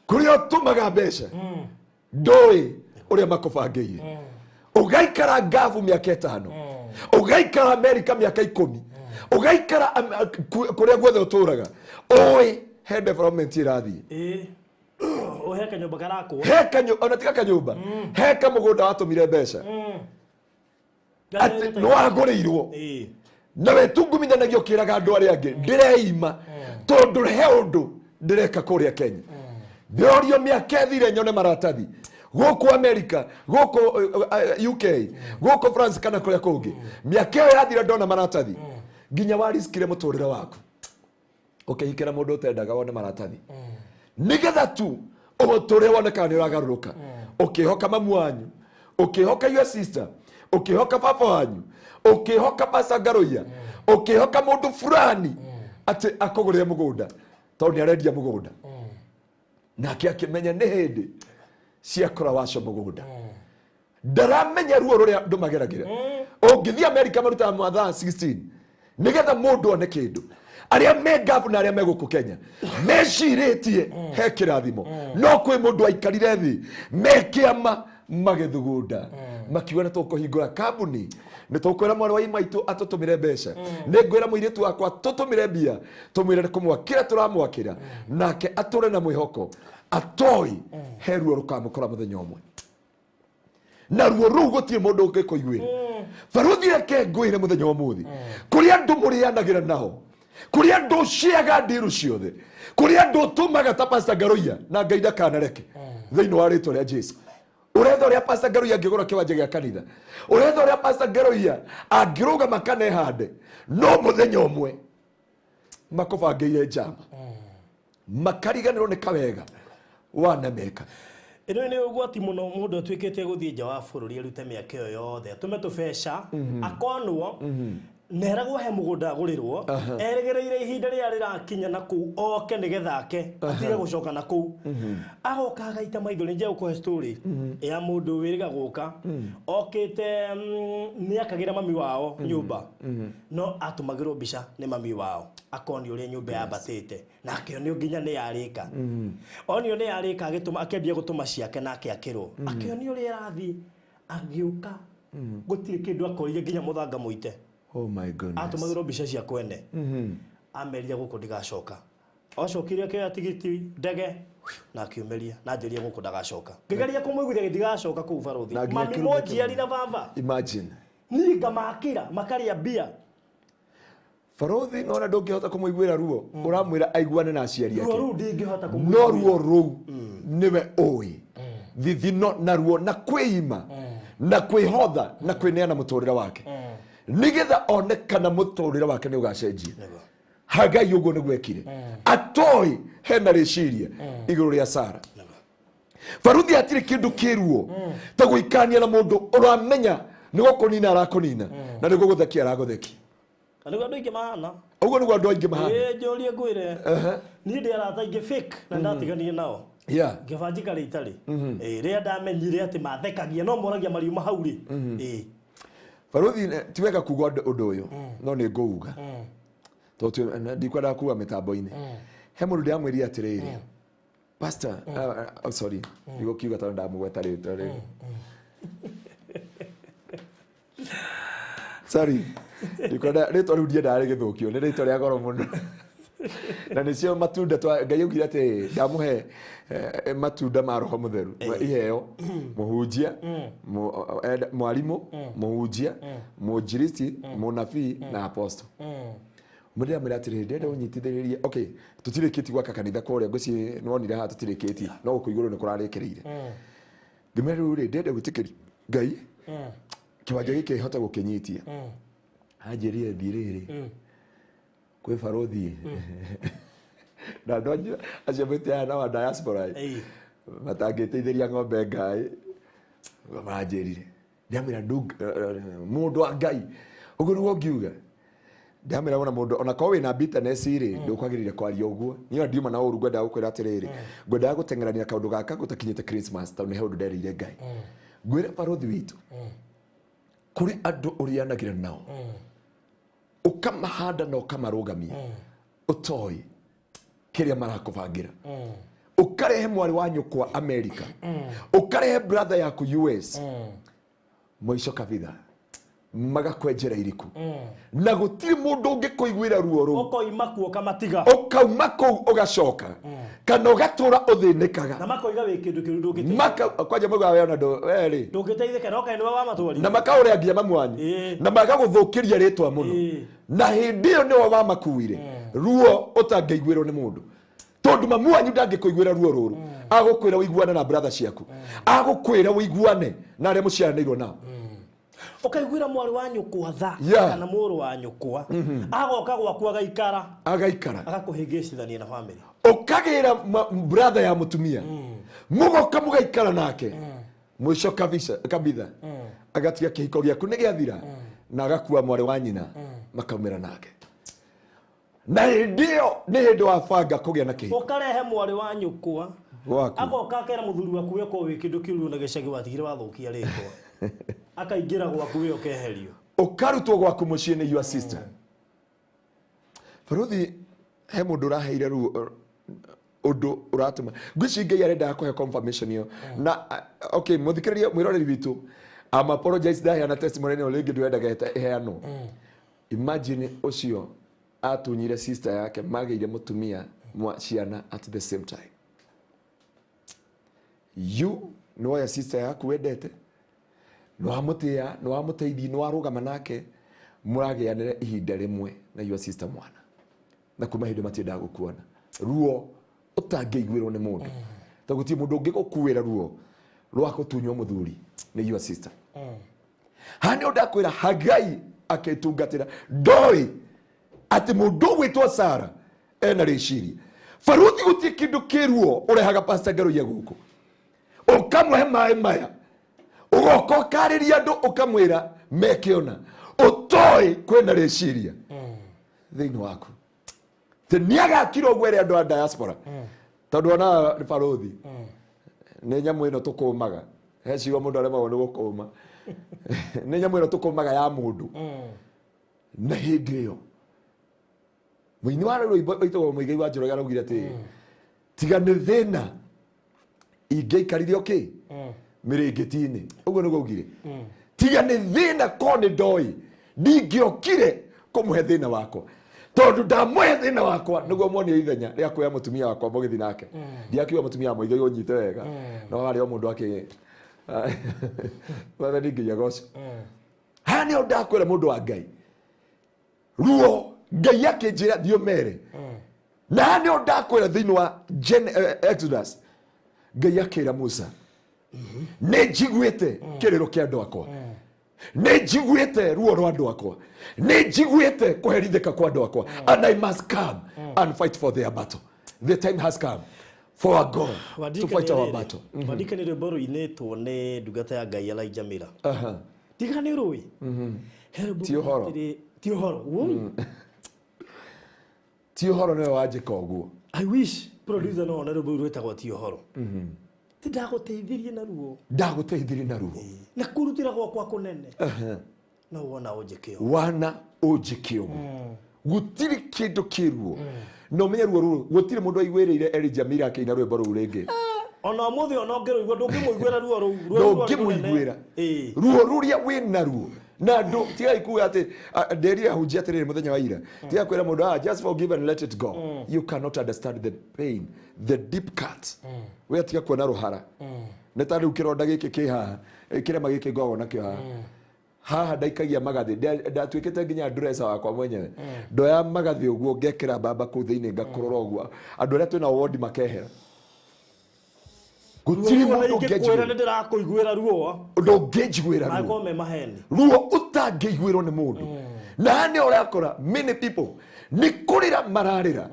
kuria tumaga mbeca ndui uria makubangiire ugaikara ngavu miaka 5 ugaikara America miaka 10 ugaikara kuria guothe uturaga oi he development irathi he kanyumba karako he kanyumba ona tika kanyumba he kamugunda watumire mbeca ati no aguriirwo na wetungumithanagio kiraga andu aria angi ndireima tondu he undu ndireka kuria Kenya ndiorio miaka thire nyone maratathi guku America guku UK guku France kana kuria kungi miaka yathira ndona maratathi nginya wariskire muturire waku ukihikira mundu utendaga wone maratathi nigetha tu umuturire wonekana ni uragaruruka ukihoka mamu wanyu ukihoka your sister ukihoka papa wanyu ukihoka Pastor Ngaruiya ukihoka mundu fulani ati akugurire mugunda tondu ni arendia mugunda nake akimenya ni hindi ciakora waco mugunda ndaramenya ruo ruria andu mageragira ungithii America maruta mathaa 16 nigetha mundu one kindu aria me ngavu na aria me guku Kenya meciritie he kirathimo no kwi mundu aikarire thi me kiama magethugunda makiona tukuhingura kambuni ni tukwira mwana wa imaitu atutumire mbeca ni ngwira muiritu wakwa tutumire mbia tumwire kumwakira turamwakira nake ature na mwihoko atoi heruo rukamukora muthenya umwe na ruo ruu gutie mundu ukikuiguira baruthi reke ngwire muthenya umuthi kuri andu murianagira nao kuri andu ciaga ndiru ciothe kuri andu tumaga ta Pastor Ngaruiya na Ngai ndakanareke thiini wa ritwa ria Jesu Uretha uria Pastor Ngaruia angigura kiwanja gia kanitha. Uretha uria Pastor Ngaruia angiruga makane hande. No muthenya umwe makubangeire njama. Makariganirwo ni kawega wanameka. Ino ni ugwati muno mundu atwikete guthie nja wa bururi arute miaka iyo yothe atume tubeca akonwo neragwo he mugunda agurirwo eregereire ihinda ria rirakinya na ku oke nigetha atige gucoka na ku agoka agaita maithori nje uko story ya mundu wiriga guka okite ni akagira mami wao nyumba no atumagirwo mbica ni mami wao akoni uria nyumba yabatite nake ni nginya ni yarika onio ni yarika agituma akembia gutuma ciake nake akirwo akioni uria rathi agiuka gutire kindu akorire nginya muthanga muite. Oh my goodness. Atumagirwo mbica cia kwene. Ameria guko ndigacoka. Ocokire akaya tigiti ndege na akiumeria na njeria guko ndagacoka. Ngigeria kumwiguria gitigacoka ku barothi. Mami moji ali na baba. Imagine. Niga makira makaria bia. Barothi no na ndungihota kumwiguira ruo. Uramwira aiguane na aciari yake. Ruo ndingihota kumwiguira. No ruo ruu niwe oi. Thithi no na ruo na kwiima. Na kwihotha na kwineana muturira wake. Nigetha onekana muturire wake ni ugacenjia Hagai ugo ni gwekire atoi hena reciria iguru ria Sara. Baruthi atiri kindu kiruo ta guikania na mundu uramenya ni gukunina arakunina na ni guguthakia aragutheki. Ani andu ingi mahana ugo ni andu ingi mahana njorie ngwire ni ndi arata ingi fake na ndatigania nao ngibanjika ritari ria ndamenyire ati mathekagia no moragia mariuma hauri Baruthi tiweka kuga undu uyu no ni nguuga to ndikwenda kuwa mitambo-ini he mundu ndiamwirire atiriri Pastor sorry ndigo kiuga tano ndamugweta ritwa ri sorry ndikwenda ritwa riu ndienda rigithukio ni ritwa ria goro muno na nicio matunda twa Ngai augire ati ndamuhe matunda ma roho mutheru iheo muhunjia mwalimu muhunjia mujiristi munabii na apostle mundi amira atiri ndenda unyitithiririe okay tutirikiti gwaka kanitha kuria nguci nonire ha tutirikiti no gukuiguru ni kurarikirire ngimeru ri ndenda gutikiri Ngai kiwanja giki hota gukinyitia anjirie thiriri kwe barothi na ndonje acebete ana wa diaspora matangiteithiria ng'ombe Ngai maranjirire ndiamira mundu wa Ngai uguo niguo ngiuga ndiamira wona mundu ona ko wina bitterness ri ndukwagirire kwaria uguo niyo ndiuma na uru ngwenda gukwira atiriri ngwenda gutengerania kaundu gaka gutakinyite Christmas tau ni he undu nderire Ngai ngwire barothi witu kuri andu urianagira nao ukamahanda na ukamarugamia utoi kiria marakubangira ukarehe mwari wa nyukwa America ukarehe brother yaku US moico kabitha magakwenjera iriku na gutiri mundu ungikuiguira ruo ru ukoima kuo kamatiga ukauma kuu ugacoka kana ugatura uthinikaga na makoiga wi kindu kiru ndugite maka kwaje muga we ona ndo weri ndugiteithike no kaini wa matwari na makauria ngia mamwanyu na magaguthukiria ritwa muno na hindi iyo niwe wa makuire ruo utangeiguirwo ni mundu tondu mamwanyu ndangikuiguira ruo ruru agukwira wiguane na brother ciaku agukwira wiguane na aria muciaranirwo nao ukaiguira mwari wa nyukwa tha kana muru wa nyukwa agoka gwaku agaikara agakuhingicithania na family ukagira brother ya mutumia mugoka mugaikara nake mwisho kabitha agatiga kihiko giaku ni giathira na agakua mwari wa nyina makaumira nake na ndio ni hindi wa banga kugia na kihiko ukarehe mwari wa nyukwa agoka akera muthuri waku we ko wi kindu kiuru na gicagi watigire wathukia ritwa akaingira gwaku we ukeherio ukarutwo gwaku mucii ni your sister Baruthi he mundu raheire ru undu uratuma ngwici Ngai arenda akuhe confirmation iyo na okay muthikiriria mwiroreri witu am apologize da yana testimony no legi ndwendaga heano imagine ucio atunyire sister yake magire mutumia mwa ciana at the same time you no ya sister yaku wendete no amutia no amuteithia no arugama nake muragianire ihinda rimwe na your sister mwana na kuma hindi matienda gukuona ruo utangeiguirwo ni mundu ta guti mundu ungigukuira ruo rwa kutunywo muthuri ni your sister. Hani odakwira Hagai aketungatira ndoi ati mundu gwitwo Sara ena reciria Faruthi guti kindu kiruo urehaga pastor ngero ya guku ukamwe mai maya ugoko kariria andu ukamwira mekiona utoi kwena reciria thini waku te niaga kiro gwere andu a diaspora tondu ona Faruthi ne nyamu ino tukumaga hecigo mundu arema wone gukuma ne nyamu ino tukumaga ya mundu na hindi iyo mwini wa rwimbo ito muigai wa Njoroge araugire ati tiga ni thina ingeikarire okay miringitini uguo niguo ugire tiga ni thina ko ni ndoi ndingiokire kumuhe thina wakwa tondu ndamuhe thina wakwa niguo muonie ithenya ria kuya mutumia wakwa mugithi nake ndiakiwa mutumia muigai unyite wega no hari o mundu aki wala ningiya goco hani ondakwira mundu wa Ngai ruo Ngai yake njira thio mere na hani ondakwira thini wa Exodus Ngai yakira Musa ne jigwete kiriro kia andu akwa ne jigwete ruo rwa andu akwa ne jigwete kuherithika kwa andu akwa and I must come and fight for their battle. The time has come for our God to fight our battle. Wadika ni rwimbo inetwo ne ndungata ya Ngai Elijah Mira tiga ni rui ti uhoro ti uhoro ne wajika uguo. I wish producer no na rwimbo rwetagwo ti uhoro ti ndaguteithirie na ruo na kurutira gwakwa kunene no wona ujikio wana ujikio gutiri kindu kiruo no menye ruo gutiri mundu aigwirire Elijah Mira akina rwimbo ru ringi ona muthi ona ngero igwa ndungimwigwira ruo ru ndungimwigwira ruo ruria wina ruo na ndo tiga ikuga ati nderi ahunjia atiriri muthenya wa ira tiga kwira mundu just forgive and let it go. You cannot understand the pain, the deep cut we tiga kuona ruhara neta riu kironda giki ki haha kirema giki ngoragwo nakio haha haha ndaikagia magathi ndatwikite nginya dressa wakwa mwenyewe ndoya magathi uguo ngekira baba ku thiini ngakurora uguo andu aria twina ward makehera gutiri mundu ngikwira ndirakuigwira ruo ndungijigwira ruo akome maheni ruo utangigwirwo ni mundu na ni urakora many people ni kurira mararira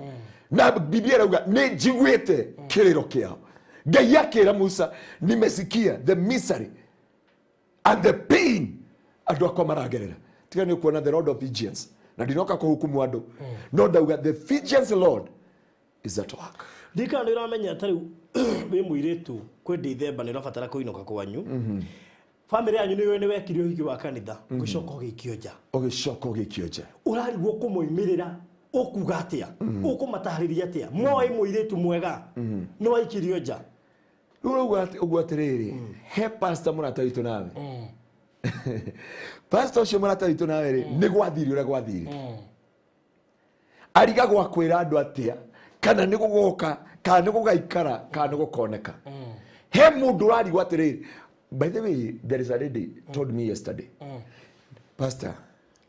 na Biblia irauga ni njigwite kiriro kiao. Ngai yakira Musa nimesikia the misery and the pain andu akwa maragerera tiga ni kuona the Lord of Vengeance na ndinoka kuhukumu andu no ndauga the vengeance Lord is at work. Dika ndio ramenya atari we muiretu kwe December ni rafatara kuinoka kwanyu family yanyu niwe ni wekirio hiki wa kanitha gucoka ugikioja urarigwo kumuimirira ukuga atia ukumatahariria atia moi muiretu mwega no waikirio nja ugwatiriri he pastor murataritu nawe pastor ucio murataritu nawe ri ni gwathiri ura gwathiri ariga gwakwira andu atia kana ni gugoka kana ni gugaikara kana ni gukoneka he mundu rari gwatiriri. By the way, there is a lady told me yesterday, pastor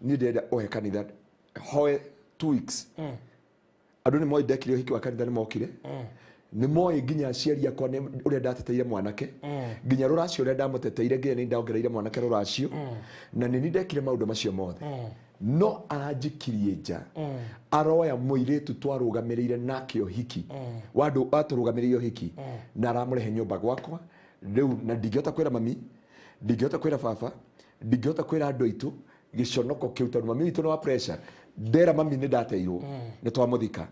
needed ohe kanitha hoe 2 weeks andu ni moi dekirio hiki wa kanitha ni mokire ni moi nginya aciari akwa ni uria ndateteire mwanake nginya ruracio uria ndamuteteire nginya ni ndaongereire mwanake ruracio na ni ndekire maundu macio mothe no aranjikirie nja aroya muiretu twarugamirire nakio hiki wandu aturugamirire hiki na aramurehe nyumba gwakwa riu na ndingihota kwira mami ndingihota kwira baba ndingihota kwira andu aitu giconoko kiu tondu mami witu no wa pressure ndera mami ni ndateirwo ni twamuthika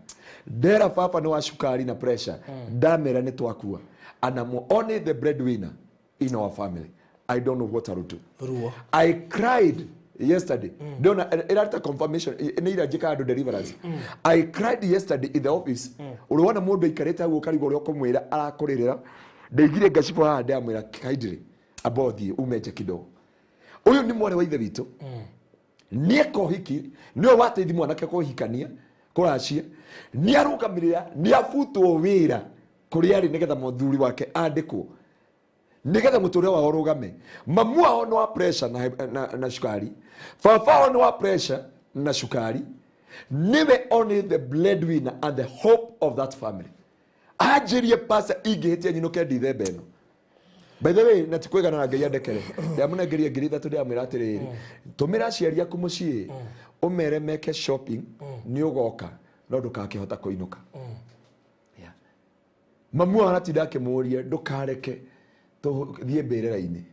ndera baba no wa cukari na pressure ndamera ni twakua and I'm only the breadwinner in our family. I don't know what I will do. I cried yesterday. Don't erata confirmation ni ira jika ando deliverance. I cried yesterday in the office. Uliona mundu ikarete agu karigo uri okumwira arakuririra ndeigire ngacipo ha ndamwira kaidire abothi umeje kidogo. Uyu ni mwana wa ithe witu nieko hiki niyo wateithia mwanake kuhikania kuracia ni arukamirira ni afutwo wira kuri ari nigetha muthuri wake andikwo nigetha muture wa orugame mamu wao no pressure na shukari baba wao no pressure na shukari niwe only the breadwinner and the hope of that family ajirie pasa igehetia nyino ke December no By the way, na tikwegana na Ngai andekere. Ndamuna ngeria ngiri thatu ndamwira atiriri. Tumira aciari aku mucii. Umere meke shopping ni ugoka no ndukakihota kuinuka. Yeah. Mamu aratinda akimuria ndukareke tuthie mbirira-ini.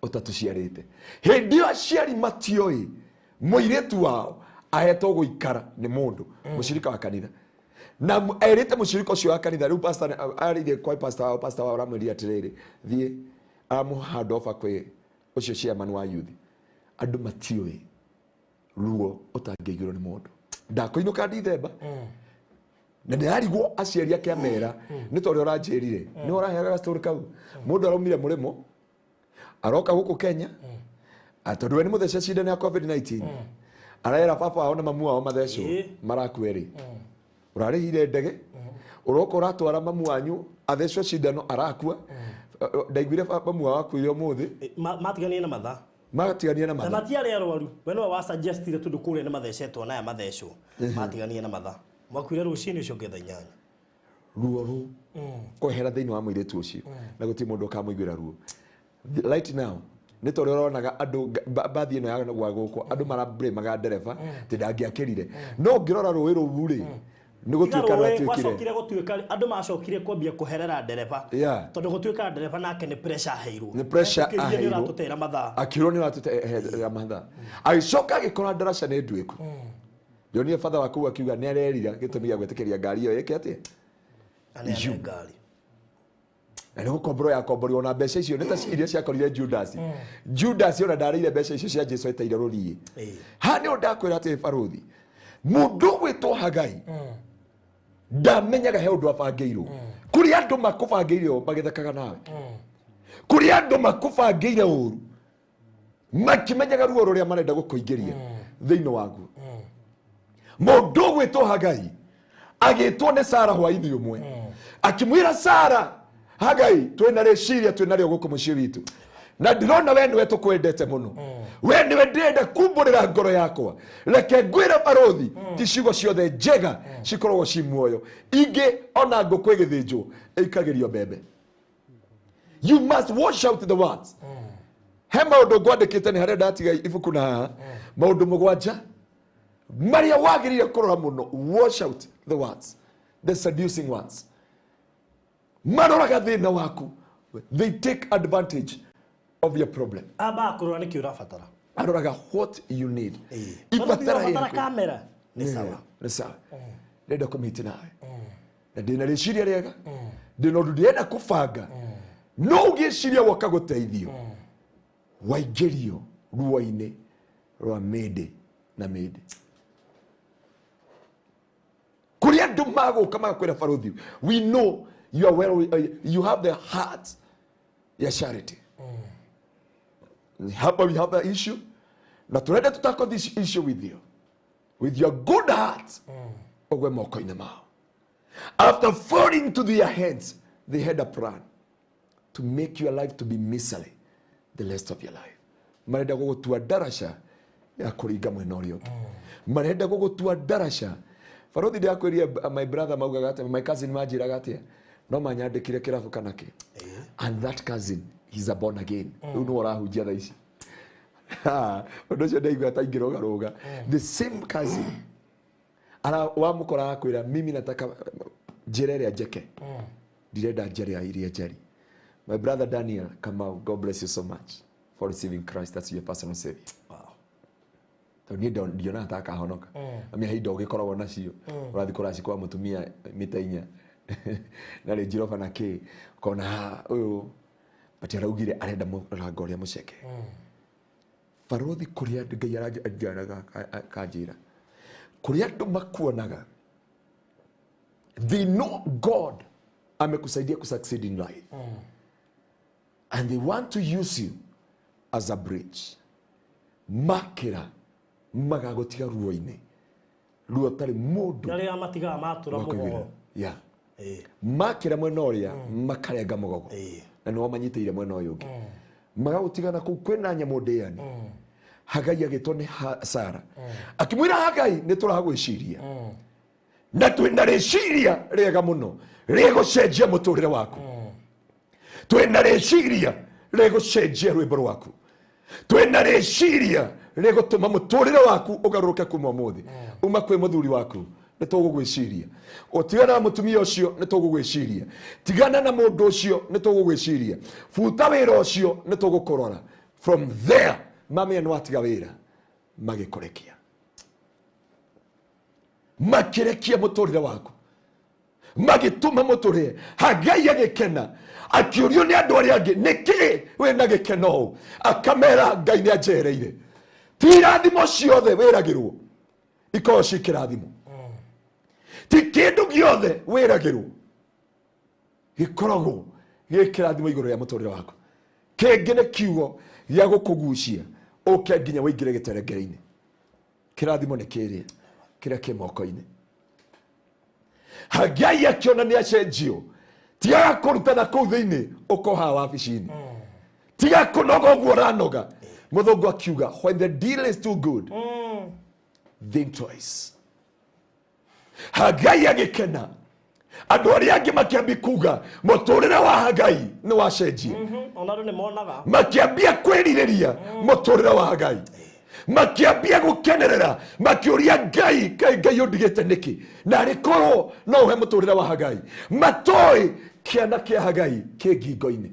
Utatuciarite. Hindi yo aciari matioi muiretu wao ahetwo guikara ni mundu mushirika wa kanitha. Na erite mushirika ucio wa kanitha riu pastor arire kwa pastor wa ramwiri atiriri thie hand over kwe ucio chairman wa youth. Andu matioi ruo utangeigirwo ni mundu. Ndakoinuka ndithemba. Na ndirarigwo aciari ake amera ni tori uranjirire ni uraheaga story kau mundu araumire murimo aroka huko Kenya atondu we ni muthece cindano ya COVID-19 araera papa wao na mamu wao mathecwo marakueri urarihire ndege uroka uratwara mamu wanyu athecwo cindano arakua ndaiguire mamu wao akuire umuthi matiganie na matha matiganie na matha na matiare arwaru we no wa suggestire tundu kure ni mathecetwo na mathecwo matiganie na matha mwakuire rucini ucio ngetha 8 ruo ru kohera thiini wa muiretu ucio na guti mundu kamuiguira ruo right now ni tori uronaga andu bathi ino ya gwa guko andu marabre maga ndereba tindangiakirire no ngirora ruwi rubu ri ni gutuika gwacokire gutuika andu macokire kwambia kuherera ndereba tondu gutuika ndereba nake ni pressure heiru ni pressure heiru ratutera matha akiro ni ratutera matha aicoka agikora ndarasha ni ndwiku Jonie father waku akiuga ni arerira gitumi gya gwetikiria ngari iyo yeke atia ani ngari ene gukomboro ya kombori ona mbeca icio neta iria ciakorire Judas Judas ona ndarire mbeca icio cia Jesu eteire rurie ha ni ndakwira ati baruthi mundu gwitwo Hagai ndamenyaga he undu abangeirwo kuri andu makubangeirwo magithekaga nawe kuri andu makubangeire uru makimenyaga ruo ruria marenda gukuingiria thiino waku mundu gwitwo Hagai agitwo ni Sara hwaini umwe akimwira Sara Hagai twina reciria twina rio guku mucii witu na ndirona we niwe tukwendete muno we niwe ndenda kumburira ngoro yakwa reke ngwira baruthi ticigo ciothe njega cikoragwo ci muoyo ingi ona nguku igithinjwo ikagirio mbembe. You must wash out the words. He maundu ngwandikite ni haria ndatiga ibuku na haha maundu mugwanja maria wagirire kurora muno. Wash out the words, the seducing words. Maroraga thina waku, they take advantage of your problem. Aba kurora niki urafatara. Aroraga what you need. Ifatara kamera ni sawa. Ni sawa. Nenda kumiti nawe. Na ndina reciria riega. Ndina undu ndienda kubanga. No ugiciria wakaguteithio. Waigerio ruo-ini rwa mende na mende. Kuria andu maguka magakwira baruthi, we know you are well, you have the heart ya charity. Hapa we have the issue. Na turende to tackle this issue with you. With your good heart. Ogwe moko ina mao. After falling into their hands, they had a plan to make your life to be miserly the rest of your life. Marenda gugutua darasha ya kuringa mwena uria ungi. Marenda gugutua darasha. Farothi ndiakwiria my brother maugaga ati my cousin majiraga ati no manyandikire kirabu kanake. And that cousin, he's a born again. Uno urahujia tha ici. Undu cio ndaigua ta ingiroga roga. The same cousin. Ara wamukora akwira mimi nataka jerere ya jeke. Direda jerere iria jeri. My brother Daniel, Kamau, God bless you so much for receiving Christ as your personal savior. Wow. Ndio na nataka honoka. Ami hido gikoragwo nacio. Urathi kuraci kwa mutumia mita 4. Na le Jehova na ke kona uyu bati araugire arenda murango ria muceke. Farothi kuria Ngai arajanaga kanjira. Kuria andu makuonaga. They know God amekusaidia kusucceed in life. And they want to use you as a bridge. Makira magagotiga ruo-ini. Ruo tari mundu. Nari amatiga matura mugogo. Yeah. Makira mwena uria makarenga mugogo. Na no manyitire mwena uyu ungi. Magagotigana ku kwena nyamu ndeani. Hagai agitwo ni Sara. Akimwira Hagai ni turagwiciria. Na twina reciria riega muno. Rigucenjia muturire waku. twina reciria rigucenjia rwimbo rwaku, twina reciria rigutuma muturire waku ugaruruke kuma umuthi uma kwi muthuri waku ni tugugwiciria, utigana na mutumia ucio ni tugugwiciria, tigana na mundu ucio ni tugugwiciria, futa wira ucio ni tugukurora. From there mame no atiga wira magikurekia, makirekia muturire waku, magituma muturire. Hagai agikena akiurio ni andu aria angi, niki we na gikeno? Akamera Ngai ni anjereire, ti rathimo ciothe wiragirwo ikorwo ci kirathimo, ti kindu giothe wiragirwo gikoragwo gi kirathimo iguru ria muturire waku. Kingi ni kiugo gia gukugucia uke nginya wingire giterengereini. Kirathimo ni kiria kiria ki moko-ini. Hagai akiona ni acenjio, tiga kurutana kuu thiini ukoha wabici-ini, tiga kunoga uguo ranoga. Muthungu akiuga when the deal is too good think twice. Hagai agikena, andu aria angi makiambi kuga muturire wa Hagai ni wacenjia, onaro ni monaga makiambia kwiririria muturire wa Hagai, makiambia gukenerera, makiuria Ngai, Ngai undigite niki na rikorwo no he muturire wa Hagai. Matoi kiana kia Hagai ki ngingo-ini,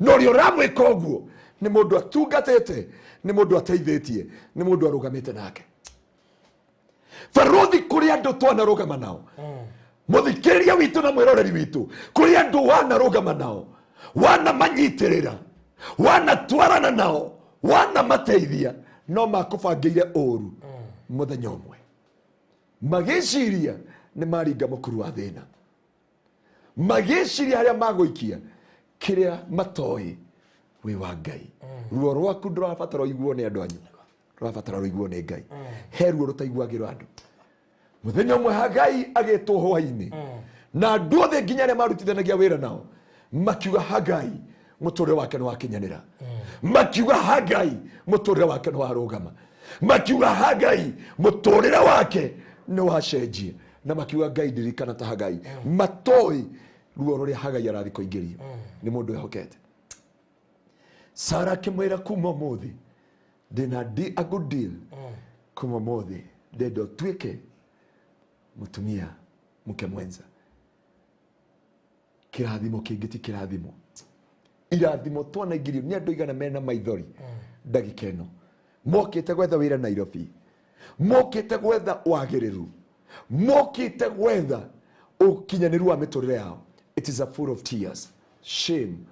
no rio ramwika uguo ni mundu atungatite, ni mundu ateithitie, ni mundu arugamite nake. Faruthi kuri andu twanarugama nao, muthikiriria witu na mwiroreri witu, kuri andu wanarugama nao, wana manyitirira, wana twarana nao, wana mateithia, no makubangire uru muthenya umwe magiciria ni maringa mukuru wa thina, magiciria haria maguikia kiria matoi wi wa Ngai. Ruo rwaku ndurabatara uiguo ni andu anyu, rurabatara uiguo ni Ngai. He ruo rutaiguagirwo andu. Muthenya umwe Hagai agitwo hwaini na andu othe nginya aria marutithanagia wira nao makiuga Hagai muturire wake ni wakinyanira, makiuga Hagai muturire wake ni warugama, makiuga Hagai muturire wake ni wacenjia, na makiuga Ngai ndirikana ta Hagai. Matoi ruo ruria Hagai arathi kuingirio ni mundu ehokete. Sara akimwira kuma umuthi ndina a good deal, kuma umuthi ndenda utuike mutumia muke mwenza. Kirathimo kingi ti kirathimo, irathimo twanaigirio ni andu igana mena maithori ndagika ino, mokite gwetha wira Nairobi, mokite gwetha wagiriru, mokite gwetha ukinyaniru wa miturire yao. It is a full of tears, shame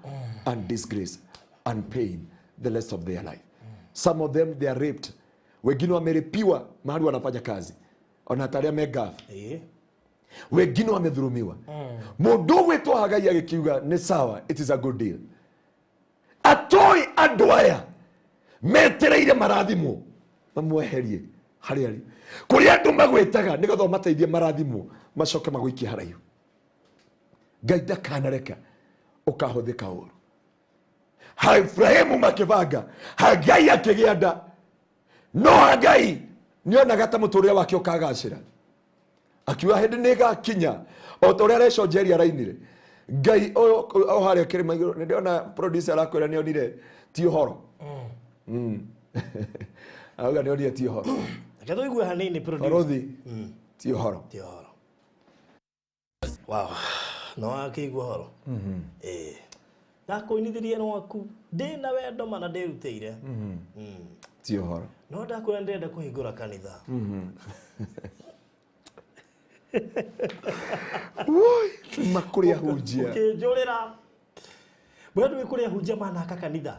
and disgrace and pain the rest of their life. Some of them they are raped, wengine wameripiwa mahali wanafanya kazi ona taria megaf, wengine wamedhulumiwa. Mundu wetwa Hagai agikiuga ni sawa, it is a good deal. Atoi andu aya metereire marathimo mamweherie hari ari kuri andu magwetaga nigetha mateithie marathimo macoke maguikie haraihu. Ngai ndakanareka ukahuthika uru. Ibrahimu makivanga, Hagai akigia nda, no Hagai nionaga ta muturire wake ukagacira, akiuga hindi ni gakinya o ta uria areconjeria rainire. Ngai o haria kirima iguru ni ndiona producer arakwira ni onire ti uhoro auga ni onire ti uhoro, akatho igwe hanini producer Faruthi ti uhoro. Wow, no akigwa horo ndakuinithirie no waku ndina wendo mana ndirutire ti uhoro, no ndakwira ndenda kuhingura kanitha. Woi makuria hujia ukijurira bado wikuria hujia mana aka kanitha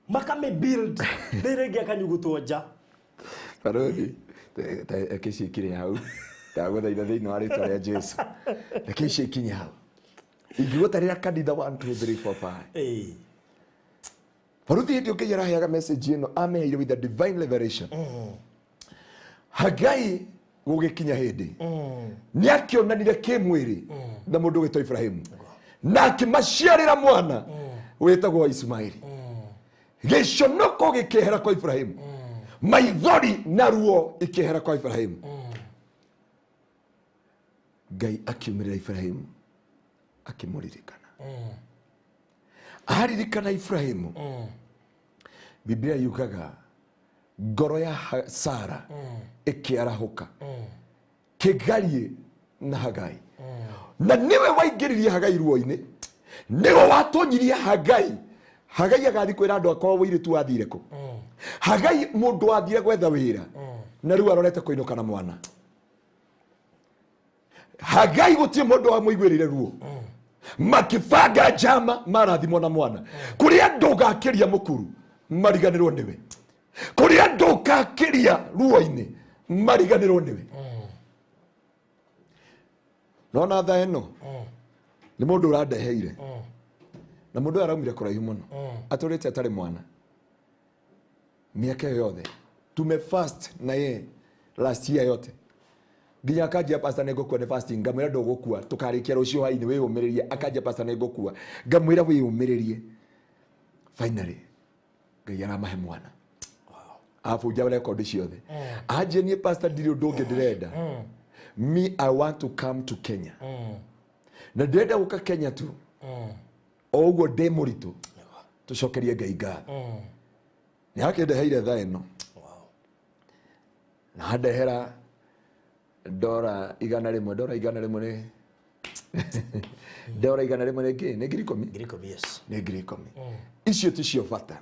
makame build ndirenge akanyugutwo nja. Faruthi akici kire hau ndaguthaitha thiini wa ritwa ria Jesu akici kinya hau ingigutarira kanitha 1 2 3 4 5. Faruthi hindi ukijera heaga message ino ameheire with the divine revelation. Hagai gugikinya hindi ni akionanire kimwiri na mundu witwa Ibrahimu na akimaciarira mwana witagwo Ismaili. Giconoko gikihera kwa Ibrahimu, maithori na ruo ikihera kwa Ibrahimu. Ngai akiumirira Ibrahimu akimuririkana, aririkana Ibrahimu. Biblia yugaga ngoro ya Sara ikiarahuka kigarie na Hagai. Na niwe waingiririe Hagai ruo-ini, niwe watonyirie Hagai. Hagai agathi kwira andu akwa wiri tu athire ku. Hagai mundu athire gwetha wira na riu arorete kuinuka na mwana. Hagai gutie mundu wa muigwirire ruo. Makibanga jama marathimo na mwana. Kuri andu gakiria mukuru mariganirwo niwe. Kuri andu gakiria ruo-ini mariganirwo niwe. Nona tha eno ni mundu urandeheire na mundu araumire kuraihu muno aturite atari mwana miaka yothe tumefast na ye last year yote nginya akajia pastor negokua ne fasting ngamwira ndogokua tukarikia rucio haini we umiririe akajia pastor negokua ngamwira we umiririe finally ngiyara mahe mwana afu jabale record ciothe aje ni pastor ndirio ndonge ndirenda me I want to come to Kenya na ndenda guka Kenya tu oguo de muritu tucokerie Ngai ngatho ni akindeheire tha ino na handehera $100 $100 ni $100 ni ki ni ngiri 10 yes ni ngiri 10 icio ticio bata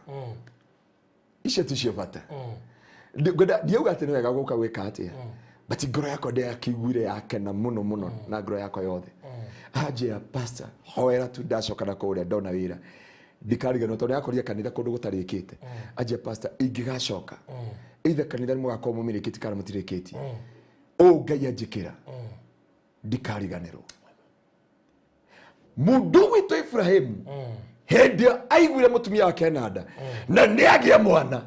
icio ticio bata ndiuga ati ni wega guka gwika atia but ngoro yakwa ndeyakiguire yakena muno muno na ngoro yakwa yothe aje ya pastor hoera tu ndacoka na kuria ndona wira ndikariganwo tondu yakoria kanitha kundu gutarikite aje pastor ingigacoka either kanitha ni mugakorwo mumirikiti kana mutirikiti Ngai anjikira ndikariganirwo mundu witu Ibrahimu hindi aiguire mutumia wake nanda na niagia mwana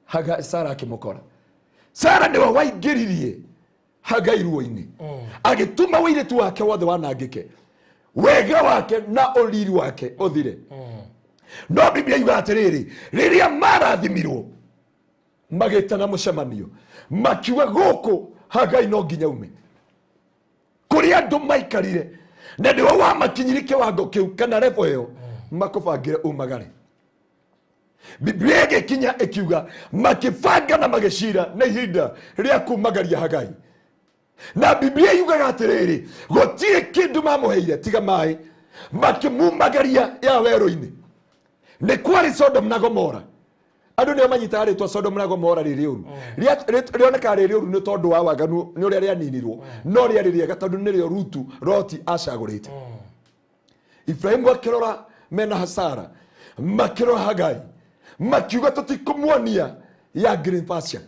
Hagai Sara akimukora Sara niwe waingiririe Hagai ruo-ini agituma wiritu wake wothe wanangike wega wake na uriri wake uthire no Biblia yuga atiriri riria marathimirwo magitana mucemanio makiuga guku Hagai no nginya ume kuri andu maikarire na ndiwe wamakinyirike wango kiu kana revo yo makubangire umagare Biblia igikinya ikiuga makibanga na magicira na ihinda ria kumagaria Hagai na Biblia yugaga atiriri gutire kindu mamuheire tiga mai makimumagaria ya weru-ini ni kwari Sodom na Gomora andu ne manyita ritwa Sodom na Gomora riri uru rioneka riri uru ni tondu wa waganu ni uria rianinirwo no ria ririega tondu ni rio Rutu Loti acagurite Ibrahimu akirora mena hasara makirora Hagai makiuga tutikumuonia ya green pasture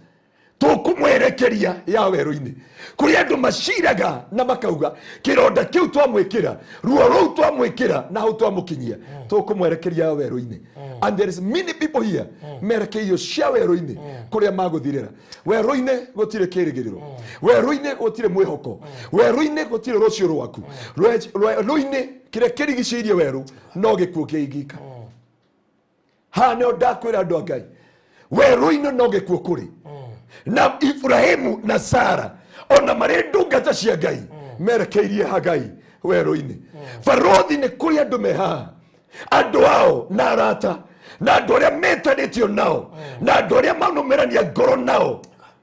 tukumwerekeria ya weru-ini kuri andu maciraga na makauga kironda kiu twamwikira ruo ruu twamwikira na hau twamukinyia tukumwerekeria ya weru-ini and there is many people here merekeio cia weru-ini kuria maguthirira weru-ini gutire kirigiriro weru-ini gutire mwihoko weru-ini gutire rucio rwaku weru-ini kire kirigicirie weru no gikuo kiigika hane ndakwira andu Ngai weru-ini no gikuo kuri na Ibrahimu na Sara ona mari ndungata cia Ngai merekeirie Hagai weru-ini farothi ni kuri andu meha andu ao na arata na andu aria metanitio nao na andu aria manumirania ngoro nao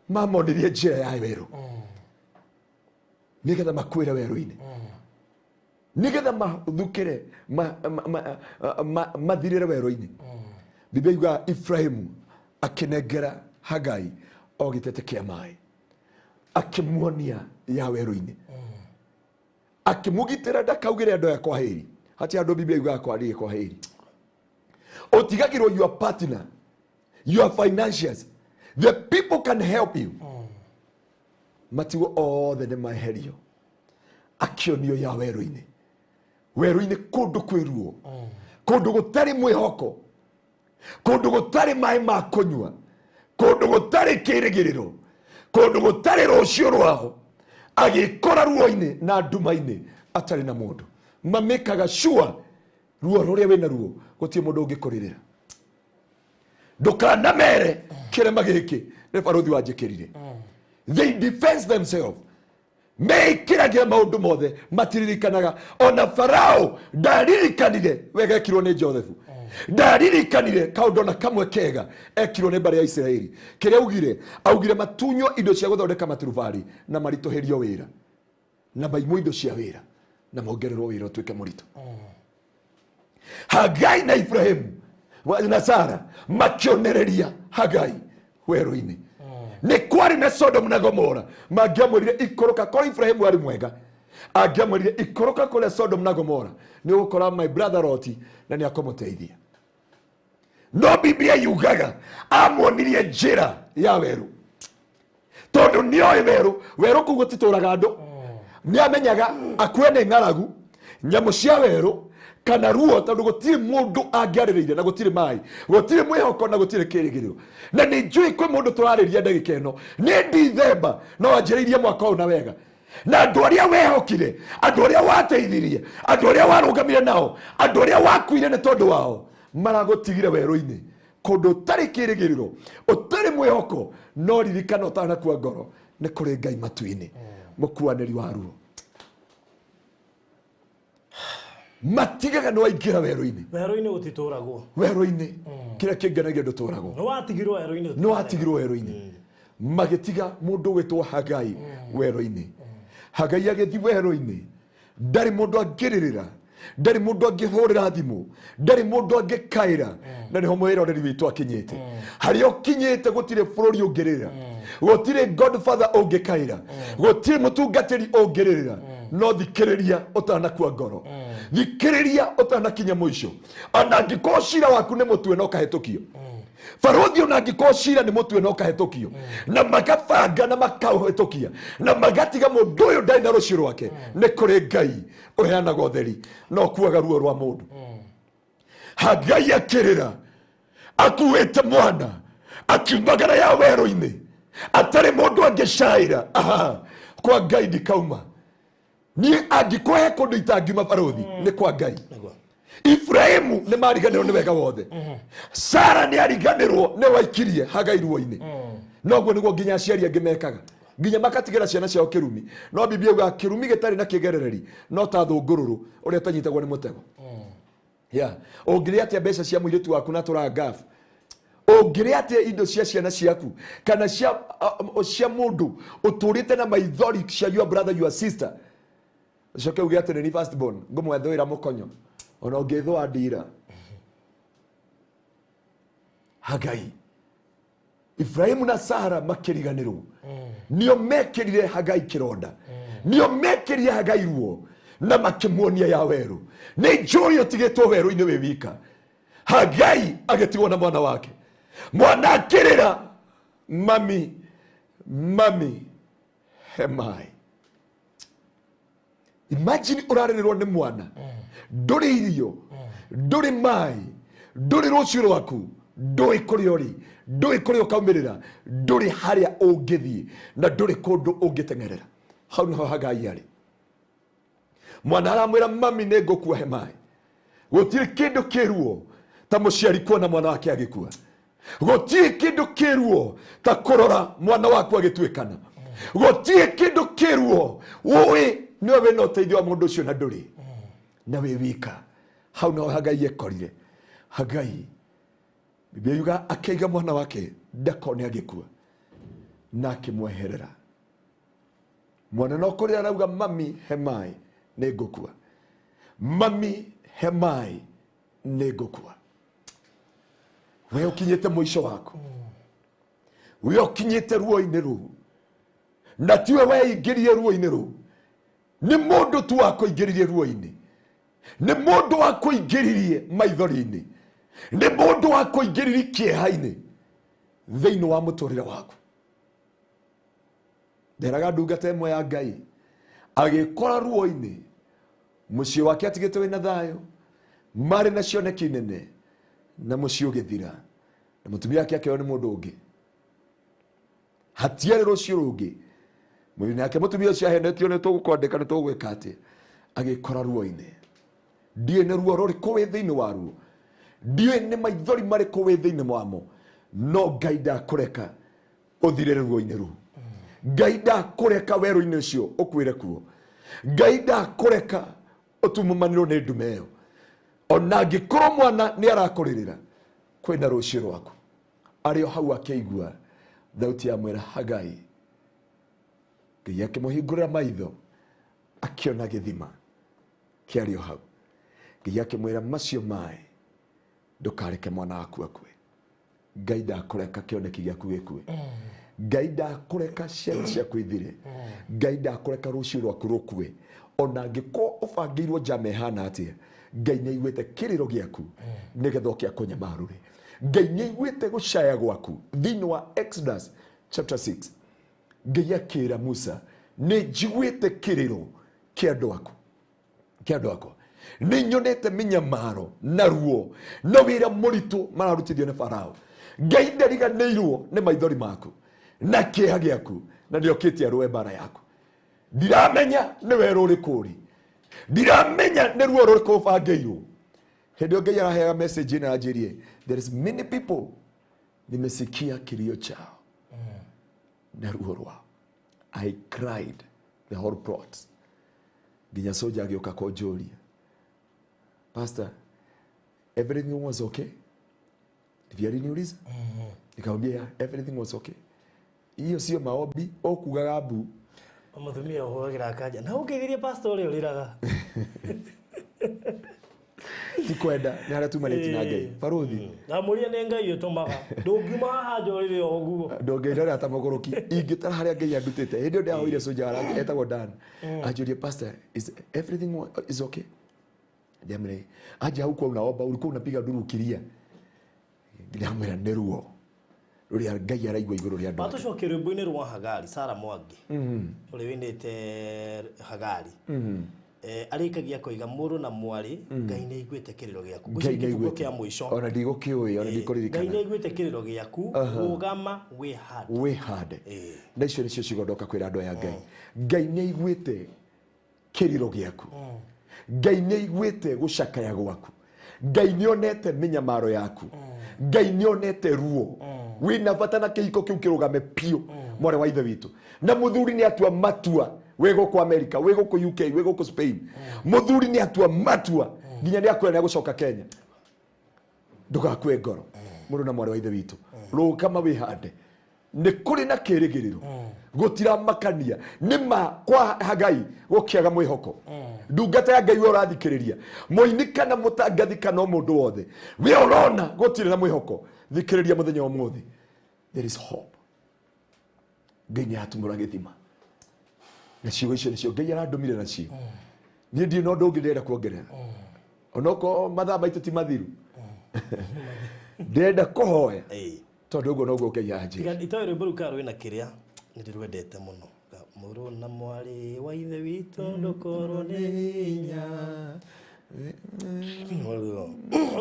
mamonirie njira ya weru nigetha makwire weru-ini nigetha mathukire mathirire weru-ini Biblia yuga Ibrahimu akinengera Hagai o gitete kia mai akimuonia ya weru-ini akimugitira ndakaugire andu ya kwa heri hati andu Biblia yuga kwa heri kwa heri otigagirwo your partner your financials the people can help you matiwo othe ni maherio akionio ya weru-ini weru-ini kundu kwiruo kundu gutari mwihoko kundu gutari mai ma kunywa kundu gutari kirigiriro kundu gutari rucio rwaho agikora ruo-ini na nduma-ini atari na mundu mamekaga sure ruo ruria wina ruo gutie mundu ungikuririra ndukanamere kirema giki ni baruthi wanjikirire they defense themselves mekiragia maundu mothe matiririkanaga ona Farao ndaririkanire wegekirwo ni Joseph ndaririkanire kaundu na kamwe kega ekirwo ni mbari ya Isiraeli kiria augire matunyo indo cia guthondeka maturuvari na maritoherio wira na maimwo indo cia wira na mongererwo wira utuike murito. Hagai na Ibrahimu na Sara makionereria Hagai weru-ini. Ni kwari na Sodom na Gomora mangiamwirire ikoroka kwa Ibrahimu ari mwega, angiamwirire ikoroka kwa Sodom na Gomora ni gukora my brother Loti na ni akomuteithia. No Biblia yugaga amwonirie njira ya weru tondu nioe weru kugutituraga andu ni amenyaga akwene ngaragu nyamu cia weru kana ruo tondu gutire mundu angiaririire na gutire mai gutire mwihoko na gutire kirigiriro na ni njui kwi mundu turariria ndagika ino ni Dithemba no anjiriirie mwaka uyu na wega na andu aria wehokire andu aria wateithirie andu aria warungamire nao andu aria wakuire ni tondu wao maragutigire weru-ini kundu utari kirigiriro utari mwihoko no ririkana utanakua ngoro ni kuri Ngai matu-ini mukuaniri wa ruo matigaga no aingira weru-ini gutituragwo weru-ini kira kingenagia nduturagwo no watigirwo weru-ini magitiga mundu witwo Hagai weru-ini. Hagai agethi weru-ini ndari mundu angiririra ndari mundu angihurira thimu ndari mundu angikaira na niho mwiroreri witu akinyite hario kinyite gutire bururi ungirira gutire godfather ungikaira gutire mutungatiri ungirira no thikiriria utanakua ngoro thikiriria utanakinya muico ona ngiko cira waku ni mutwe no kahetukio Farodhi ona ngiko cira ni mutwe no kahetukio na magabanga na makahetũkia na magatiga mundu uyu ndai na rucio rwake ni kuri Ngai uheanaga utheri no kuaga ruo rwa mundu. Hagai akirira akuite mwana akiumagara ya weru-ini atari mundu angicaira kwa Ngai ndikauma ni angikohe kundu itangiuma Farodhi ni kwa Ngai. Ibrahimu ni mariganirwo ni wega wothe Sara ni ariganirwo ni waikirie Hagai ruo-ini noguo niguo nginya aciari angi mekaga nginya makatigira ciana ciao kirumi no Biblia yuga kirumi gitari na kigerereri no ta thungururu uria tanyitagwo ni mutego. Ungire atia mbeca cia muiritu waku na turangaf ungire atia indo cia ciana ciaku kana cia mundu uturite na maithori cia your brother your sister coke uge ati ni first born ngumwethoira mukonyo ona ungithwa ndira. Hagai Ibrahimu na Sara makiriganirwo nio mekirire Hagai kironda nio mekirire Hagai ruo na makimuonia ya weru ni njuri utigitwo weru-ini we wika. Hagai agetigwo na mwana wake mwana akirira mami hemai. Imagine urarirwo ni mwana nduri irio nduri mai nduri rucio rwaku nduri kuria uri nduri kuria ukaumirira nduri haria ungithii na nduri kundu ungitengerera. Hau niho Hagai ari mwana aramwira mami ni ngukua hemai gutire kindu kiruo ta muciari kuona mwana wake agikua gutire kindu kiruo ta kurora mwana waku agitwikana gutire kindu kiruo ui niwe wina uteithio wa mundu ucio na nduri na we wika. Hau niho Hagai ekorire. Hagai Biblia yuga akaiga mwana wake ndakone agikua na akimweherera mwana no kurira arauga mami hemai ni ngukua mami hemai ni ngukua. We ukinyite muico waku we ukinyite ruo-ini ruu na tiwe weingirie ruo-ini ruu ni mundu tu wakuingiririe ruo-ini ni mundu wakuingiririe maithori-ini ni mundu wakuingiririe kieha-ini thiini wa muturire waku. Nderaga ndungata imwe ya Ngai agikora ruo-ini mucii wake atigite wina thayo mari na cioneki nene na mucii ugithira na mutumia wake akeo ni mundu ungi hatiari rucio rungi mwini yake mutumia ucio ahenetio ni tugukwandika ni tugwika ati agikora ruo-ini ndie ni ruo ruriku wi thiini wa ruo ndie ni maithori mariku wi thiini wamo no Ngai ndakureka uthirire ruo-ini ruu Ngai ndakureka weru-ini ucio ukwire kuo Ngai ndakureka utumumanirwo ni ndume iyo ona angĩkorwo mwana nĩ arakũrĩrĩra kwĩna rũciũ rwaku. Arĩ o hau akĩigua thauti ya mwĩra Hagai. Ngai akĩmũhingũrĩra maitho akĩona gĩthima kĩarĩ o hau. Ngai akĩmwĩra macio maĩ ndũkareke mwana waku akue. Ngai ndakũreka kĩoneki gĩaku gĩkue. Ngai ndakũreka ciana ciaku ithire. Ngai ndakũreka rũciũ rwaku rũkue. Ona angĩkorwo ũbangĩirwo njama ĩhana atĩa, Ngai nĩaiguĩte kĩrĩro gĩaku nĩgetha oke akũnyamarũre. Ngai nĩaiguĩte gũcaya gwaku. Thĩinĩ wa Exodus chapter 6, Ngai akĩĩra Musa, nĩ njiguĩte kĩrĩro kĩa andũ akwa. Nĩ nyonete mĩnyamaro na ruo na wĩra mũritũ mararutithio nĩ Farao. Ngai ndariganĩirwo nĩ maithori maku na kĩeha gĩaku, na nĩokĩte arũe mbara yaku. Ndiramenya nĩ werũ ũrĩkũ ũrĩ, ndiramenya nĩ ruo rũrĩkũ ũbangĩirwo. Hĩndĩ ĩyo Ngai araheaga message ĩno anjĩrie, there is many people nimesikia kilio chao na ruo rwao. I cried the whole plot. Nginya soja agĩũka kũnjũria, Pastor, everything was okay? Ndivyo aliniuliza. Nikamwambia everything was okay. Hiyo sio maombi au kugaga mbu. Mũthumia ũhũragira akaja. Na ũkĩgiria pastor ũrĩa ũrĩraga. Tikwenda nĩ harĩa tumanĩti na Ngai. Baruthi. Na mũria nĩ Ngai ũtũmaga. Ndũngiuma haha njorĩre ũguo. Ndũngĩrĩra ta mũgũrũki. Ingĩtara harĩa Ngai andutĩte. Hĩndĩ ĩyo ndĩahoire soja arangĩ etagwo Dan. Anjũrie, Pastor, is everything is okay? Ndiamire. Aja huko unaomba, ulikuwa unapiga nduru ukilia. Ndiamira nĩ ruo. Rũrĩa Ngai araigua igũrũ rĩa andũ. Batucoke rwĩmbo-inĩ rwa Hagari, Sara Mwangi. Ũrĩa wĩnĩte Hagari. Arĩkagia koiga mũrũ na mwarĩ, Ngai nĩ aiguĩte kĩrĩro gĩaku. Ngũciria kĩbungo kĩa mũico. Ona ndigũkĩũĩ, ona ndikũririkana. Ngai nĩ aiguĩte kĩrĩro gĩaku, rũgama wĩhande. Wĩhande. Na icio nĩcio cigondoka kwĩra andũ aya Ngai. Ngai nĩ aiguĩte kĩrĩro gĩaku. Ngai nĩ aiguĩte gũcakaya gwaku. Ngai nĩ onete mĩnyamaro yaku. Ngai nĩ onete ruo. Wĩna bata na kĩhiko kĩu kĩrũgame piũ, mwarĩ wa ithe witũ. Na mũthuri nĩ atua matua, wĩ gũkũ America, wĩ gũkũ UK, wĩ gũkũ Spain. Mũthuri nĩ atua matua, nginya nĩ akwĩra nĩ agũcoka Kenya. Ndũgakue ngoro, mũndũ na mwarĩ wa ithe witũ. Rũgama wĩhande. Nĩ kũrĩ na kĩrĩgĩrĩro. Gũtiramakania. Nĩma kwa Hagai gũkĩaga mwĩhoko. Ndungata ya Ngai ũrathikĩrĩria. Mũini kana mũtangathi kana mũndũ wothe. We ũrona gũtirĩ na mwĩhoko. Thikĩrĩria mũthenya wa ũmũthĩ. There is hope. Ngai nĩ atumũra gĩthima. Na ciugo icio nĩcio Ngai arandũmire nacio. Niĩ ndirĩ na ũndũ ũngĩ ndĩrenda kuongerera. Onoko mathaa maitũ ti mathiru. Ndĩrenda kũhoya. Tondũ ũguo noguo Ngai anjĩra. Itoĩ rwĩmbo rũu karũ wĩna kĩrĩa nĩ ndĩrwendete mũno. Mũrũ na mwarĩ wa ithe witũ ndũkorwo nĩ hinya.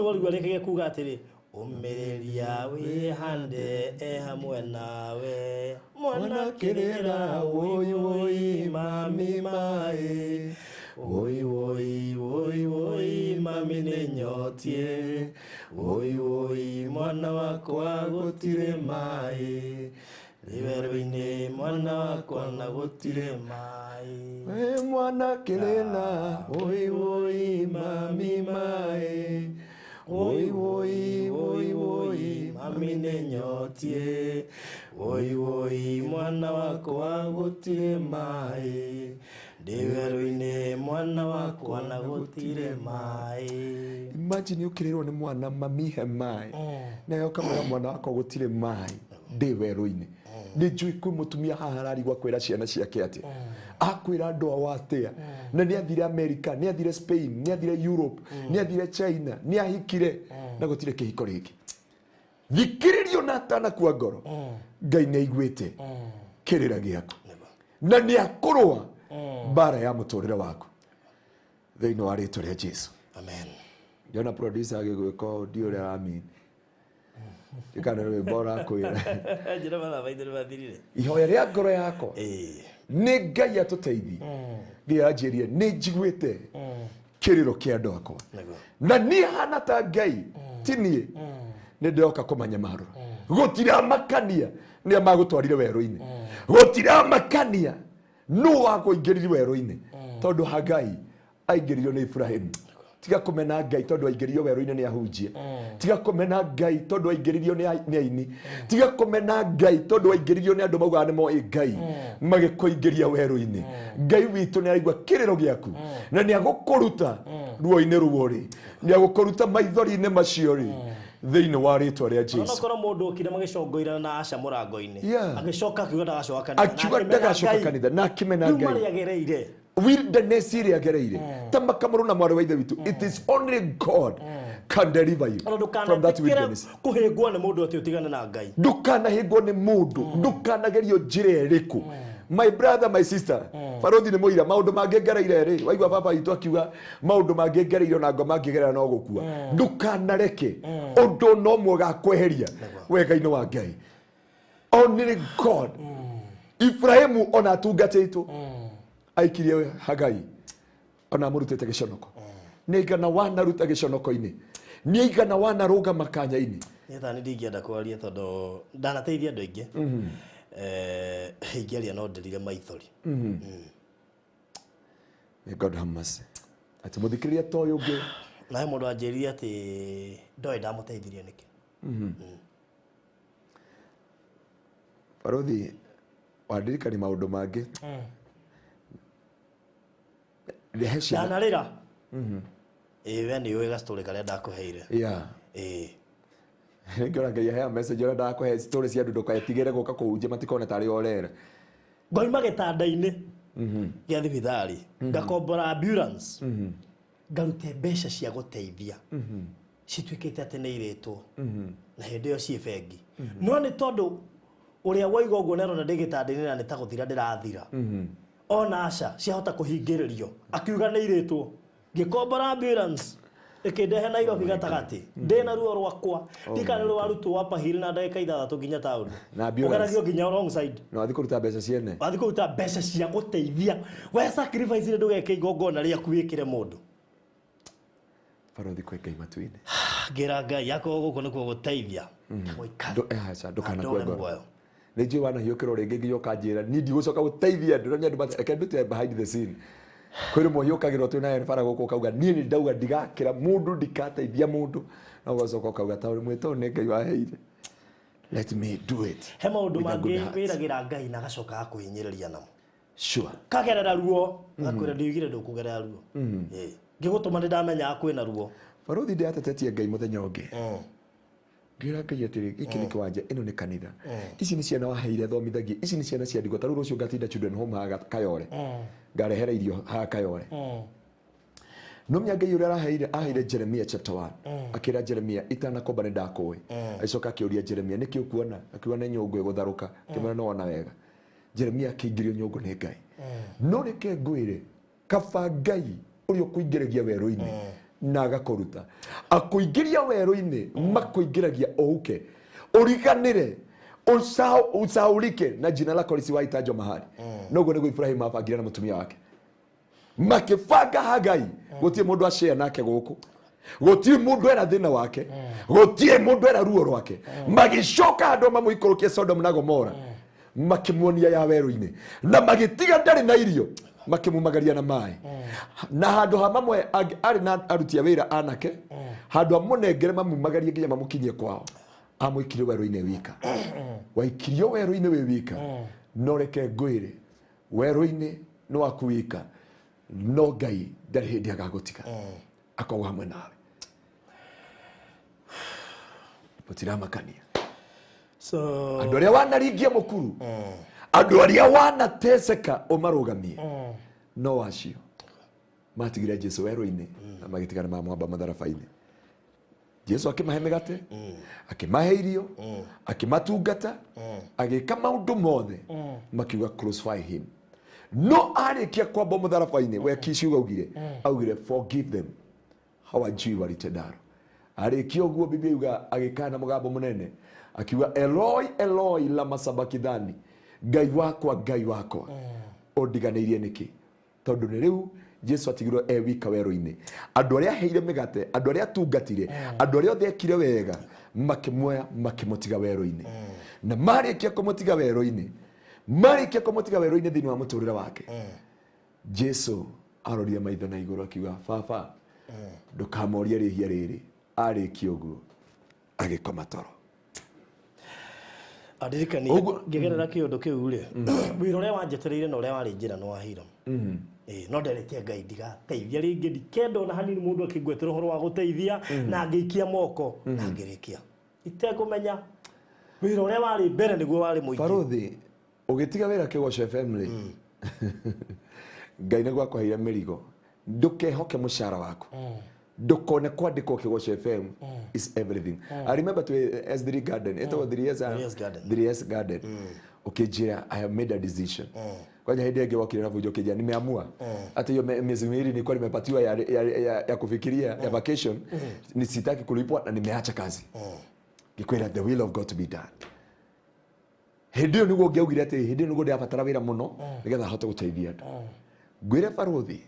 Warigua rĩkagia kuga atĩrĩ, ũmĩrĩria wĩhande hamwe nawe. Mwana kĩrĩra woi woi mami maĩ. Woi woi woi woi mami nĩ nyotie. Woi woi mwana wakwa gũtirĩ maĩ. Rĩwerũ-inĩ mwana wakwa na gũtirĩ maĩ. We mwana kĩrĩra woi woi mami maĩ. Woi woi woi woi mami nĩ nyotie. Woi woi mwana wakwa gũtirĩ maĩ. Rĩwerũ-inĩ mwana wakwa na gũtirĩ maĩ. Imagine ũkĩrĩrwo nĩ mwana mamihe maĩ. Na yoka mwana wakwa gũtirĩ maĩ. Ndĩ werũ-inĩ. Nĩ njũĩ kwĩ mũtumia haha ararigwo kwĩra ciana ciake atĩ. Akwĩra andũ ao atĩa. Na nĩ athire America, nĩ athire Spain, nĩ athire Europe, nĩ athire China, nĩ ahikire na gũtirĩ kĩhiko rĩngĩ. Thikĩrĩrio na atanakua ngoro. Ngai nĩ aiguĩte kĩrĩra gĩaku. Na nĩ akũrũa mbara ya mũtũrĩre waku. Thĩinĩ wa rĩĩtwa rĩa Jesũ. Amen. Ndiona producer agĩgwĩka ũndũ ũrĩa aramini. Ikana rwĩmbo ũrakwĩra. Njĩra mathaa maitũ nĩ mathirire. Ihoya rĩa ngoro yakwa. Nĩ Ngai atũteithie. Ngai anjĩrie nĩ njiguĩte kĩrĩro kĩa andũ akwa. Na niĩ hana ta Ngai ti niĩ. Nĩ ndĩroka kũmanyamarũra. Gũtiramakania nĩ magũtwarire werũ-inĩ. Gũtiramakania nũ wakũingĩrire werũ-inĩ. Tondũ Hagai aingĩririo nĩ Ibrahimu. tiga kumena Ngai tondu aingĩririo werũ-inĩ nĩ ahunjia, tiga kumena Ngai tondu aingĩririo nĩ aini, tiga kumena Ngai tondu aingĩririo nĩ andũ maugaga nĩ moĩ Ngai magĩkũingĩria werũ-inĩ. Ngai witũ nĩ araigua kĩrĩro gĩaku na nĩ agũkũruta ruo-inĩ rũu ũrĩ, nĩ agũkũruta maithori-inĩ macio rĩ thĩinĩ wa rĩtwa rĩa Jesũ. Onokorwo mũndũ ũkire magĩcongoirana na Asha mũrango-inĩ, Yeah. agĩcoka akiuga ndagacoka kanitha, Akiuga ndagacoka kanitha na akĩmena rĩu Ngai. marĩa agereire Wilderness ĩrĩa agereire ta makamũrũ na mwarĩ wa ithe witũ, it is only God can deliver you from that wilderness. kuhĩngwo nĩ mũndũ atĩ ũtigane na Ngai. Ndukanahĩngwo nĩ mũndũ, ndukanagerio njĩra ĩrĩkũ. My brother, my sister, Barothi nĩ mũira maũndũ mangĩ ngereire rĩ, waigua baba witũ akiuga maũndũ mangĩ ngereire na ngo mangĩgerera no gũkua. Ndukanareke ũndũ no mwega kweheria wega-inĩ wa Ngai. Only God. Ibrahimu ona atungatĩtwo aikirie Hagai ona mũrutĩte gĩconoko. Nĩ igana wanaruta gĩconoko-inĩ, nĩ igana wanarũga makanya-inĩ. Nĩ ndingĩenda kwaria tondũ ndanateithia andũ aingĩ. Ingĩaria no nderire maithori. May God have mercy. Ati mũthikĩrĩria ta ũyũ ũngĩ nawe mũndũ anjĩrire atĩ ndoĩ ndamũteithirie nĩkĩ. Barothi wandirikani maũndũ mangĩ ndanarĩra. We nĩ ũĩ gastorĩ karĩa ndakũheire. Ngĩona Ngai ahea message ũrĩa ndakũhe story cia andũ ndũketigĩre gũka kũhunjia matikone tarĩ orera. Ngoima gĩtanda-inĩ gĩa thibitarĩ ngakombora ambulance, ngarute mbeca cia gũteithia cituĩkĩte atĩ nĩ irĩtwo na hĩndĩ ĩyo ciĩ bengi. No nĩ tondũ ũrĩa waiga ũguo nĩarona ndĩ gĩtanda-inĩ na nĩ ta gũthira ndĩrathira, ona Asha ciahota kũhingĩrĩrio akiuga nĩ irĩtwo, ngĩkombora ambulance ĩkĩndehe Nairobi gatagatĩ ndĩna ruo rwakwa ndikana rwo warutwo wa Pahiri na ndagĩka 6 nginya taũni ũgeragio nginya wrong side. No wathi kũruta mbeca ciene, wathi kũruta mbeca cia gũteithia we sacrifice nĩ ndũgeke igongona rĩaku wĩkĩre mũndũ. Barothi kwĩ Ngai matu-inĩ ngĩra Ngai yako gũkũ nĩkuo gũteithia gũikara ndũkanakue ngoro. Nĩ njũĩ wanahiũkĩrwo rĩngĩ nginya ũkanjĩra niĩ ndigũcoka gũteithia andũ na andũ reke ndute behind the scene. Kwĩrĩ mũhiũkagĩrwo twĩ nawe bara gũkũ ukauga niĩ nĩ ndauga ndigakĩra mũndũ ndikateithia mũndũ na ũgacoka ukauga ta mwĩtwo nĩ Ngai waheire, let me do it. He maũndũ mangĩ wĩragĩra Ngai na agacoka akũhinyĩrĩria namo. Sure. Kagerera ruo akwĩra ndigire ndũkũgerera ruo. Ngĩgũtũma nĩ ndamenya kwĩna ruo. Barothi ndiatetetie Ngai mũthenya ũngĩ. Ngira Ngai atĩrĩ gĩkĩ nĩ kĩwanja, ĩno nĩ kanitha, ici nĩ ciana waheire thomithagie, ici nĩ ciana cia ndigwa, ta rĩu rũciũ ngatinda children home haga Kayore ngarehera irio haga Kayore. No Ngai ũrĩa aheire Jeremia chapter 1 akĩra Jeremia itanakomba nĩ ndakũĩ, acoka akĩũria Jeremia nĩkĩ ũkuona, akiuga nĩ nyũngũ ĩgũtharũka, kĩmwana no ona wega. Jeremia akĩingĩrio nyũngũ nĩ Ngai. No reke ngwĩre kaba Ngai ũrĩa ũkũingĩragia werũ-inĩ na agakũruta akũingĩria werũ-inĩ makũingĩragia ouke ũriganĩre usaulike na jina lako lisiwaitajwa mahali. Noguo nĩguo Ibrahim abangire na mũtumia wake makĩbanga Hagai. Gũtirĩ mũndũ ashare nake gũkũ, gũtirĩ mũndũ era thĩna wake, gũtirĩ mũndũ era ruo rwake. Magĩcoka andũ mamũikũrũkie Sodom na Gomora makĩmuonia ya werũ-inĩ na magĩtiga ndarĩ na irio makĩmumagaria na maĩ. Na handũ ha mamwe arĩ na aruti a wĩra anake, handũ amunengere mamumagarie nginya mamũkinyie kwao, amũikirio werũ-inĩ wika. Waikirio werũ-inĩ wĩ wika. No reke ngwĩre werũ-inĩ nĩ waku wika, no Ngai ndarĩ hĩndĩ agagũtiga, akoragwo hamwe nawe. Mũtiramakania andũ arĩa wanaringia mũkuru, andũ arĩa wanateseka ũmarũgamie, no wacio matigire Jesũ werũ-inĩ na magĩtigana mamwamba matharaba-inĩ. Jesũ akĩmahe mĩgate, akĩmahe irio, akĩmatungata, agĩka maũndũ mothe, makiuga crucify him. No arĩkia kwamba mũtharaba-inĩ we Kishu augire forgive them how ajui walitendaro. Arĩkia ũguo Biblia yuga agĩkana na mũgambo mũnene akiuga Eloi Eloi lama sabakithani, Ngai wakwa ũndiganĩirie nĩkĩ? Tondũ nĩ rĩu Jesũ atigirwo wika werũ-inĩ. Andũ arĩa aheire mĩgate, andũ arĩa atungatire, andũ arĩa othe ekire wega makĩmuoya makĩmũtiga werũ-inĩ. Na marĩkia kũmũtiga werũ-inĩ, thĩinĩ wa mũtũrĩre wake, Jesũ arorire maitho na igũrũ akiuga baba ndukamorie rihia riri ariki uguo agikoma toro adirikani ngegerera kiundu kiu ri wira uria wanjetereire na uria wari njira no wahira no nderetie Ngai ndiga teithia ringi ndikendo na hanini mundu akigwetera horo wa guteithia na ngiikia moko na ngirikia itegumenya wira uria wari mbere niguo wari muingi Baruthi ugitiga wira Kigosho FM Ngai niguo akwaheire mirigo ndukehoke mushara wako ndukone kwandikwo Kigosho FM is everything. I remember to S3 Garden it was 3S Garden ukijira I have made a decision kwa hiyo hadi wakili navujo kijana nimeamua hata hiyo miezi miwili nilikuwa nimepatiwa ya kufikiria ya vacation nisitaki kulipwa na nimeacha kazi gikwira the will of God to be done. Hedio niguo ngeugire ati hedio niguo ndiabatara wira muno nigetha hote guteithia andu ngwire Baruthi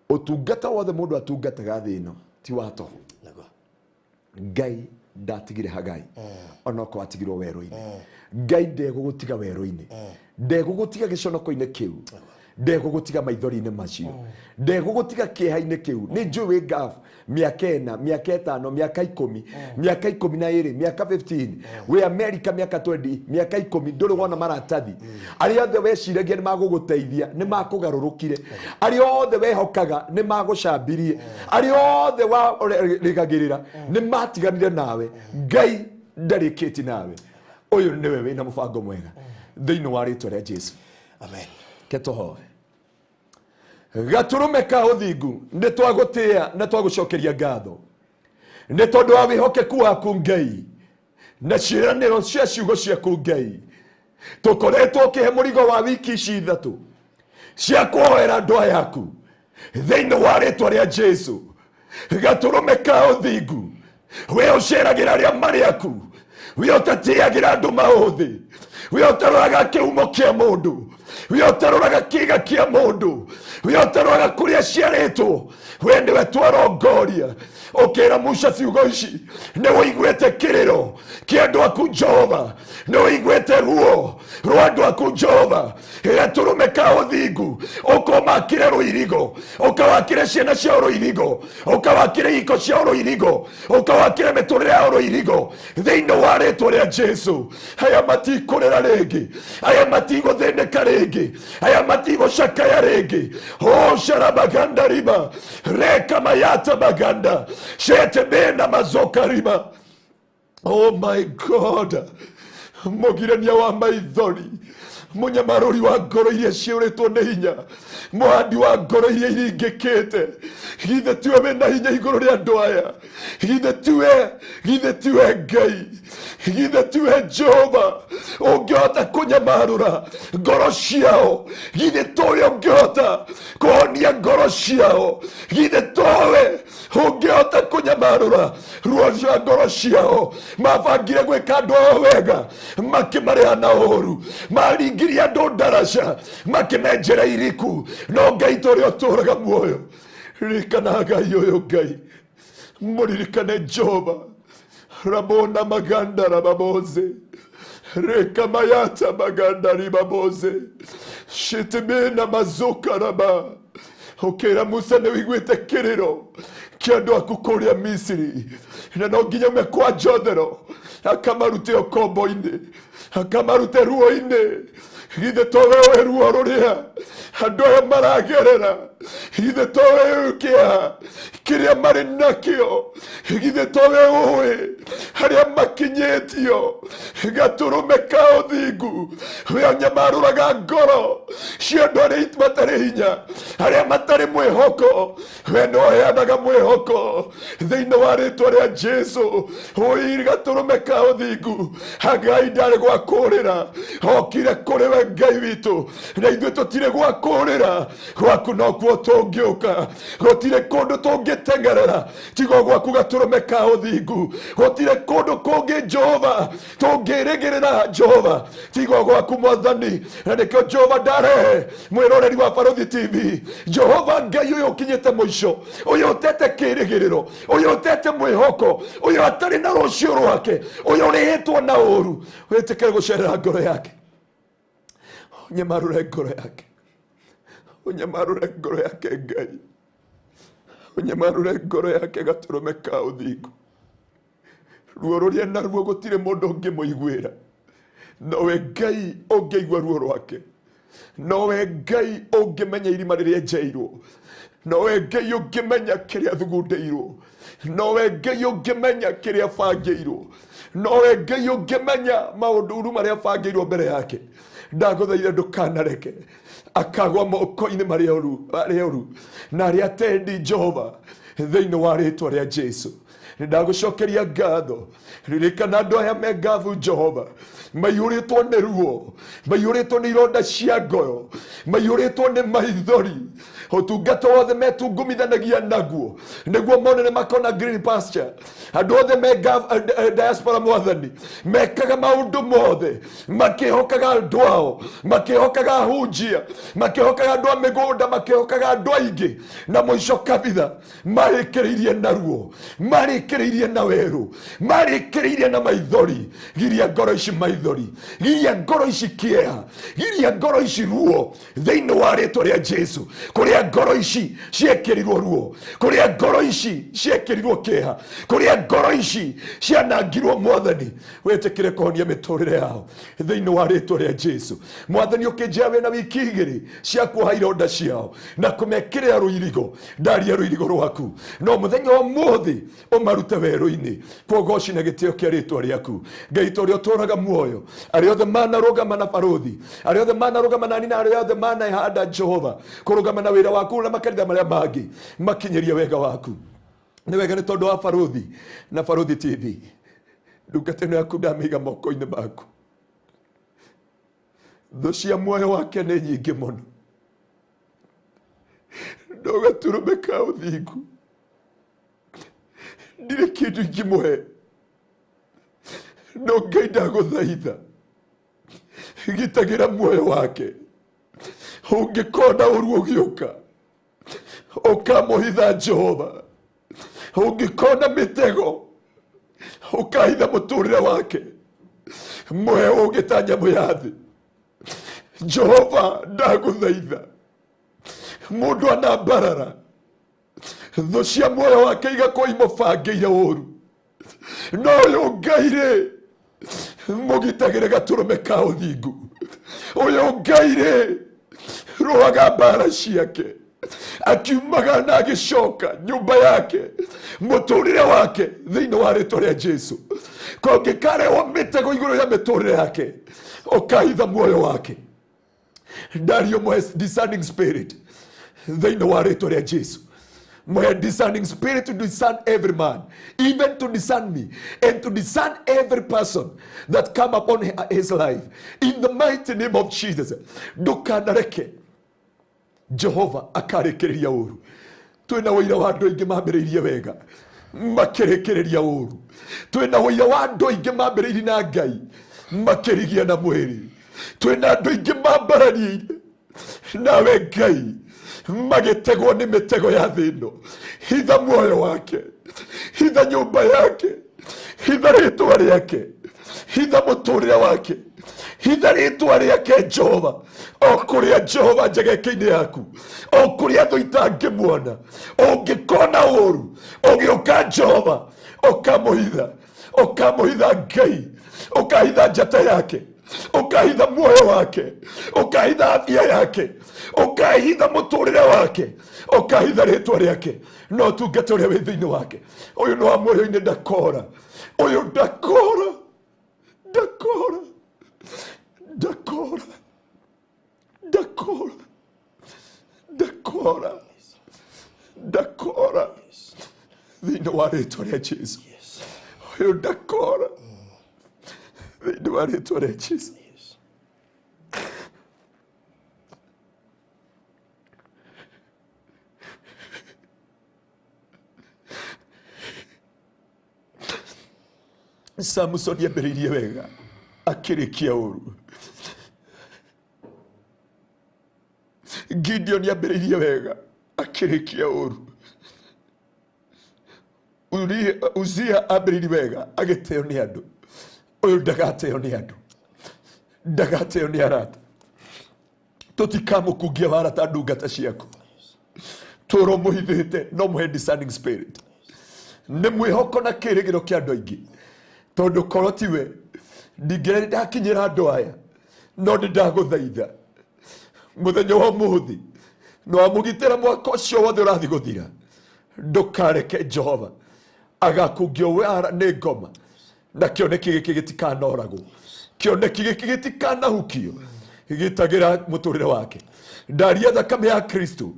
utungata wothe mundu atungataga thi ino ti wato Ngai ndatigire Hagai onoko atigirwo weru-ini Ngai ndegugutiga weru-ini ndegugutiga giconoko-ini kiu ndegugutiga maithori-ini macio ndegugutiga kieha-ini kiu ni njui ngaf miaka 4 miaka 5 miaka 10 miaka 12 miaka 15 we America miaka 20 miaka 10 nduri wona maratathi ari othe weciragia ni maguguteithia ni makugarurukire ari othe wehokaga ni magucambirie ari othe wa rigagirira ni matiganire nawe Ngai ndarikiti nawe uyu niwe wina mubango mwega thiini wa ritwa ria Jesu amen ketohoe gaturume ka uthingu ni twagutia na twagucokeria ngatho ni tondu wa wihokeku waku Ngai na ciiraniro cia ciugo ciaku Ngai tukoretwo kihe murigo wa wiki ici ithatu cia kuoera ndoa yaku thiini wa ritwa ria Jesu gaturume ka uthingu we uceragira ria mariaku we utatiagira andu mauthi we utaroraga kiumo kia mundu we utaroraga kiga kia mundu we utaroraga kuria ciaritwo we ndiwe twarongoria ukira Musa ciugo ici ni wiguite kiriro kia andu aku Jehova ni wiguite ruo rwa andu aku Jehova gaturume ka uthingu ukomakire ruirigo ukawakire ciana cia ruirigo ukawakire iko cia ruirigo ukawakire miturire ya ruirigo thiini wa ritwa ria Jesu aya matikurira ringi aya matiguthineka ringi aya matigucakaya ringi o sharabaganda riba reka mayata baganda shete bena mazoka riba. Oh my God, mugirania wa maithori munyamaruri wa ngoro iria ciuritwo ni hinya muhandi wa ngoro iria iringikite githe tiwe wina hinya iguru ria andu aya githe tiwe Ngai githe tiwe Jehova ungihota kunyamarura ngoro ciao githe towe ungihota kuhonia ngoro ciao githe towe ungihota kunyamarura ruo cia ngoro ciao mabangire gwika andu ao wega makimareha na uru maringiria andu ndaraca makimenjera iriku no Ngai tore uturaga muoyo ririkana Ngai uyu Ngai muririkane Jehova Ramona maganda rababoze reka mayata maganda ribaboze shitimena mazuka raba ukera Musa ne wigwite kiriro kiando akukuria Misiri na no nginya mekwa jothero akamarute okombo-ini akamarute ruo-ini githe towe ruo ruria andu aya maragerera githe towe kia kiria mari nakio githe towe uwe haria makinyetio gaturume ka uthingu we nyamaruraga ngoro cia andu aria matari hinya haria matari mwihoko we no heanaga mwihoko thiini wa ritwa ria Jesu ui gaturume ka uthingu Hagai ndari gwakurira okire kuri we Ngai witu na ithuĩ tutire gwakurira gwaku nokuo tungiuka gutire kundu tungitengerera tigo gwaku gaturume ka uthingu gutire kundu kungi Jehova tungirigirira Jehova tigo gwaku Mwathani na nikio Jehova ndarehe mwiroreri wa Baruthi TV Jehova Ngai uyu ukinyite muico uyu utete kirigiriro uyu utete mwihoko uyu atari na rucio rwake uyu urihitwo na uru witikire gucerera ngoro yake unyamarure ngoro yake Ngai unyamarure ngoro yake gaturume ka uthingu ruo ruria naruo gutire mundu ungimuiguira nowe Ngai ungiigua ruo rwake nowe Ngai ungimenya irima riria enjeirwo nowe Ngai ungimenya kiria thugundeirwo nowe Ngai ungimenya kiria bangeirwo nowe Ngai ungimenya maundu uru maria bangeirwo mbere yake ndaguthaitha ndukanareke akagwa moko-ini maria oru na aria atendi Jehova thiini wa ritwa ria Jesu ndagucokeria ngatho ririkana andu aya me ngatho Jehova maiyuritwo ni ruo maiyuritwo ni ironda cia ngoyo maiyuritwo ni maithori utungata wothe metungumithanagia naguo niguo mone makona green pasture andu othe me diaspora mwathani mekaga maundu mothe makihokaga andu ao makihokaga hunjia makihokaga andu a migunda makihokaga andu aingi na muico kabitha marikiriirie na ruo marikiriirie na weru marikiriirie na maithori giria ngoro ici maithori giria ngoro ici kieha giria ngoro ici ruo thiini wa ritwa ria Jesu kuria ngoro ici ciekirirwo ruo kuria ngoro ici ciekirirwo kieha kuria ngoro ici cianangirwo mwathani wetekire kuhonia miturire yao thiini wa ritwa ria Jesu mwathani ukinjawe na wiki igiri cia kuoha ironda ciao na kumekirira ruirigo ndaria ruirigo rwaku no muthenya wa muthi umarute weru-ini kuogoci na gitio kia ritwa riaku Ngai toria uturaga muoyo aria othe manarugama na baruthi aria othe manarugama na nina aria othe manahanda Jehova kurugama na wira waku na makanitha maria mangi makinyeria wega waku ni wega ni tondu wa baruthi na Baruthi TV ndungata yaku ndamiga moko-ini maku thu cia muoyo wake ni nyingi muno ndugaturume ka uthingu ndire kindu ingimuhe no Ngai ndaguthaitha gitagira muoyo wake ungikona uru ugiuka ukamuhitha Jehova ungikona mitego ukahitha muturire wake muhe ungitanya muyathi Jehova ndaguthaitha mundu anambarara thu cia muoyo wake igakorwo imũbangĩire ũru no ũyũ Ngai-rĩ mũgitagĩre gaturume ka ũthingu ũyũ Ngai-rĩ rũaga mbara ciake akiumaga na agĩcoka nyũmba yake mũtũrĩre wake thĩinĩ wa rĩtwa rĩa Jesu kũngĩkarehwo mĩtego igũrũ ya mĩtũrĩre yake ũkahitha muoyo wake ndario mwe discerning spirit thĩinĩ wa rĩtwa rĩa Jesu my discerning spirit to discern every man, even to discern me, and to discern every person that come upon his life. In the mighty name of Jesus, ndukanareke Jehova akarekereria uru. Twina wira wa andu aingi mambiriirie wega makirekereria uru. Twina wira wa andu aingi mambiriirie na Ngai makirigia na mwiri. Twina andu aingi mambaraniire nawe Ngai magitegwo ni mitego ya thino. Hitha muoyo wake, hitha nyumba yake, hitha ritwa riake, hitha muturire wake, hitha ritwa riake Jehova. Okuria Jehova njageke-ini yaku, okuria thu itangĩmuona, ũngĩkona ũru ũgĩũka Jehova ũkamũhitha, ũkamũhitha Ngai, ũkahitha njata yake, ukahitha muoyo wake, ukahitha afya yake, ukahitha muturire wake, ukahitha ritwa riake no tungata uria wi thiini wake. Uyu no wa muoyo-ini ndakora, uyu ndakora, ndakora, ndakora, ndakora, ndakora, ndakora thiini wa ritwa ria Jesu. Uyu ndakora thiini wa ritwa ria Jesu. Samson yambĩrĩirie wega akĩrĩkia ũru. Gideon yambĩrĩirie wega akĩrĩkia ũru. Uzia ambĩrĩirie wega agĩteo nĩ andũ. Ũyũ ndagateo nĩ andũ, ndagateo nĩ arata. Tũtikamũkungia warata ndungata ciaku, toro muhithite no muhe discerning spirit ne mwihoko na kirigiro kia andu aingi tondu korwo tiwe ndingire ndakinyira andu aya no ndaguthaitha muthenya wa muthi no amugitira mwaka ucio wothe urathi guthira ndukareke Jehova agakungio wara ni ngoma na kioneki giki gitikanoragwo kioneki giki gitikanahukio gitagira muturire wake ndaria thakame ya Kristo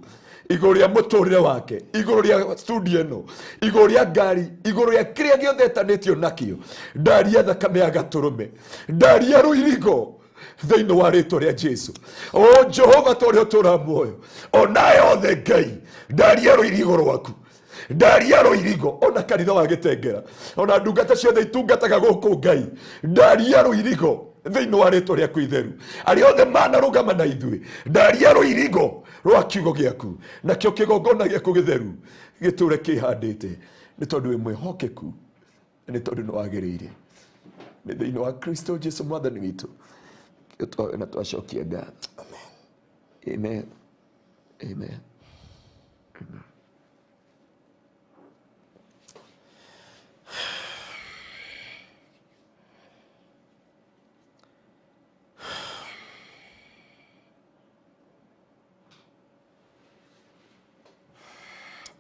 iguru ria muturire wake iguru ria studio no iguru ria ngari iguru ria kiria giothe etanitio nakio ndaria thakame ya Gaturume ndaria ruirigo thiini wa ritwa ria Jesu o Jehova torio tura muoyo onaye othe Ngai ndaria ruirigo rwaku ndaria ruirigo ona kanitha wa Gitengera ona ndungata ciothe itungataga guku Ngai ndaria ruirigo thiini wa ritwa riaku itheru ari othe manarugama na ithui ndaria ruirigo rwa kiugo giaku nakio kigongona giaku githeru giture kihandite ni tondu wi mwihokeku ni tondu ni wagiriire ni thiini wa Kristo Jesu mwathani witu na twashokia ngatho. Amen. Amen. Amen.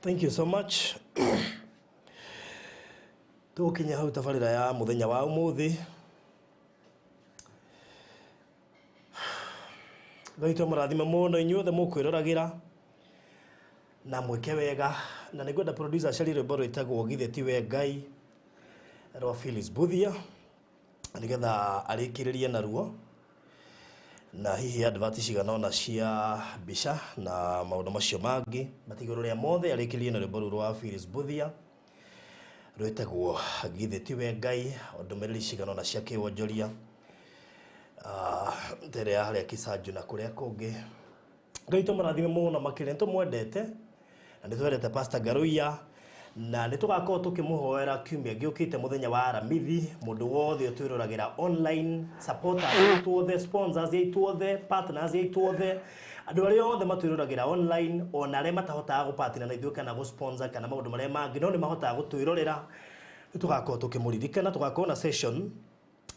Thank you so much. Tukinya hau tabarira ya muthenya wa umuthi. Gaito murathime muno inyuothe mukwirораgira na mweke wega na nigwenda producer Shari Rwimbo rwitagwo githe tiwe Ngai rwa Phyllis Buthia nigetha arikiririe naruo na hihi advert ciganona cia bisha na maundu macio mangi matiguru ria mothe arikiririe na rwimbo rwa Phyllis Buthia rwitagwo githe tiwe Ngai ondumiriri ciganona cia kiwonjoria tere ya haria Kisanju na kuria kungi gaito marathime muno makire tumwendete na nitwendete Pastor Garuya na nitugakorwo tukimuhoera kiumia giukite muthenya wa aramithi mundu wothe utwiruragira online supporters tuothe sponsors tuothe partners tuothe andu aria othe matwiruragira online ona aria matahotaga gupatina na ithuĩ kana gusponsor kana maundu maria mangi no ni mahotaga gutwirorera nitugakorwo tukimuririkana tugakorwo na session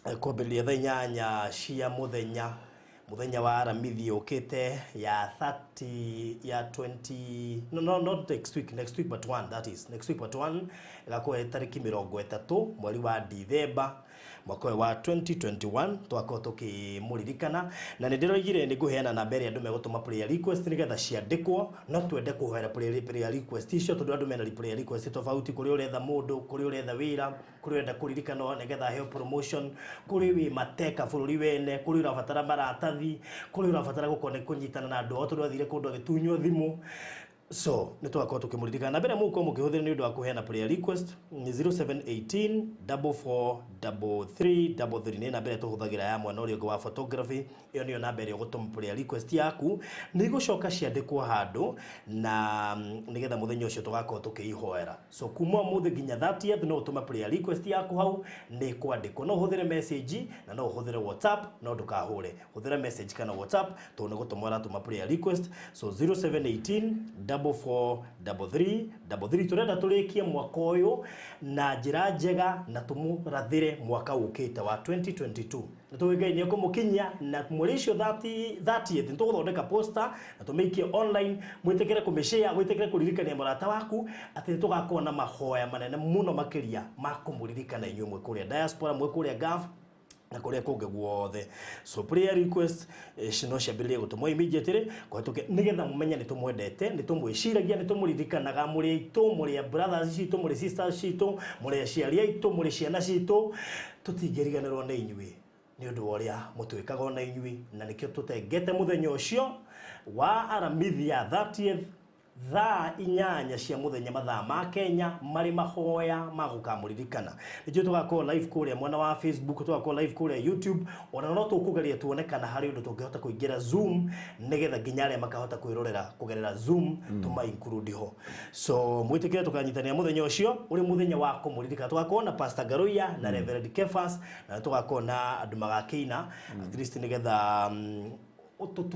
kwambĩrĩria thaa 8 cia muthenya wa aramithi ukite ya 30 ya 20 no not next week but one, that is next week but one igakuwa tariki 30 mweri wa Dithemba mwaka wa 2021 twako tukimuririkana na nindiroigire ni guheana namba ĩrĩa andu megutuma prayer request nigetha ciandikwo no twende kuhoera prayer request icio tondu andu mena prayer request tofauti kuri uretha mundu kuri uretha wira kuri urenda kuririkana nigetha heo promotion kuri wi mateka bururi wene kuri urabatara maratathi kuri urabatara gukone kunyitana na andu tondu athire kundu agitunywo thimu so nitwakorwo tukimuririkana na mbere muko mukihuthira ni undu wa kuheana prayer request ni 0718 443333 ni namba ĩrĩa tuhuthagira ya mwana ũrĩa wa photography iyo niyo namba ĩrĩa ũgũtũma prayer request yaku ni gucoka ciandĩkwo handu na nigetha muthenya ũcio tugakorwo tukiihoera so kuma muthi nginya 30th no ũtũma prayer request yaku hau ni kwandĩkwo no ũhũthĩre message na no ũhũthĩre WhatsApp no ndũkahure hũthĩra message kana WhatsApp tondu nĩ gũtũma ũratũma prayer request so 0718 443333 turenda turikie mwaka uyu na njira njega na tumurathire mwaka ukite wa 2022 natuwigai ni kumukinya na murisho 30th ntuguthondeka poster na tumikie online mwitekere kumeshare mwitekere kuririkania murata waku ati tugakorwo na mahoya manene muno makiria makumuririkana inyuĩ mwe kuria diaspora mwe kuria gaf na kuria kungi guothe so prayer request no ciambĩrĩrie gũtũmwo immediately kwatuke nigetha mumenye ni tumwendete ni tumwĩciragia ni tumuririkanaga muri itu muri brothers citu muri sisters citu muri aciari aitu muri ciana citu tutingĩriganĩrwo nĩ inyuĩ ni ũndũ wa ũrĩa mũtwĩkaga na inyuĩ na nikio tutengete muthenya ũcio wa aramithi ya 30th thaa 8 cia muthenya mathaa ma Kenya mari mahoya magukamuririkana nĩtũĩ tugakorwo live kuria mwana wa Facebook tugakorwo live kuria YouTube ona no tukugeria tuonekana hari undu tungihota kuingira Zoom nigetha nginya aria makahota kwirorera kugerera Zoom tuma include ho so mwitikire tukanyitania muthenya ucio uri muthenya wa kumuririkana tugakorwo na Pastor Garuya na Reverend Kefas na tugakorwo na andu magakiina at least nigetha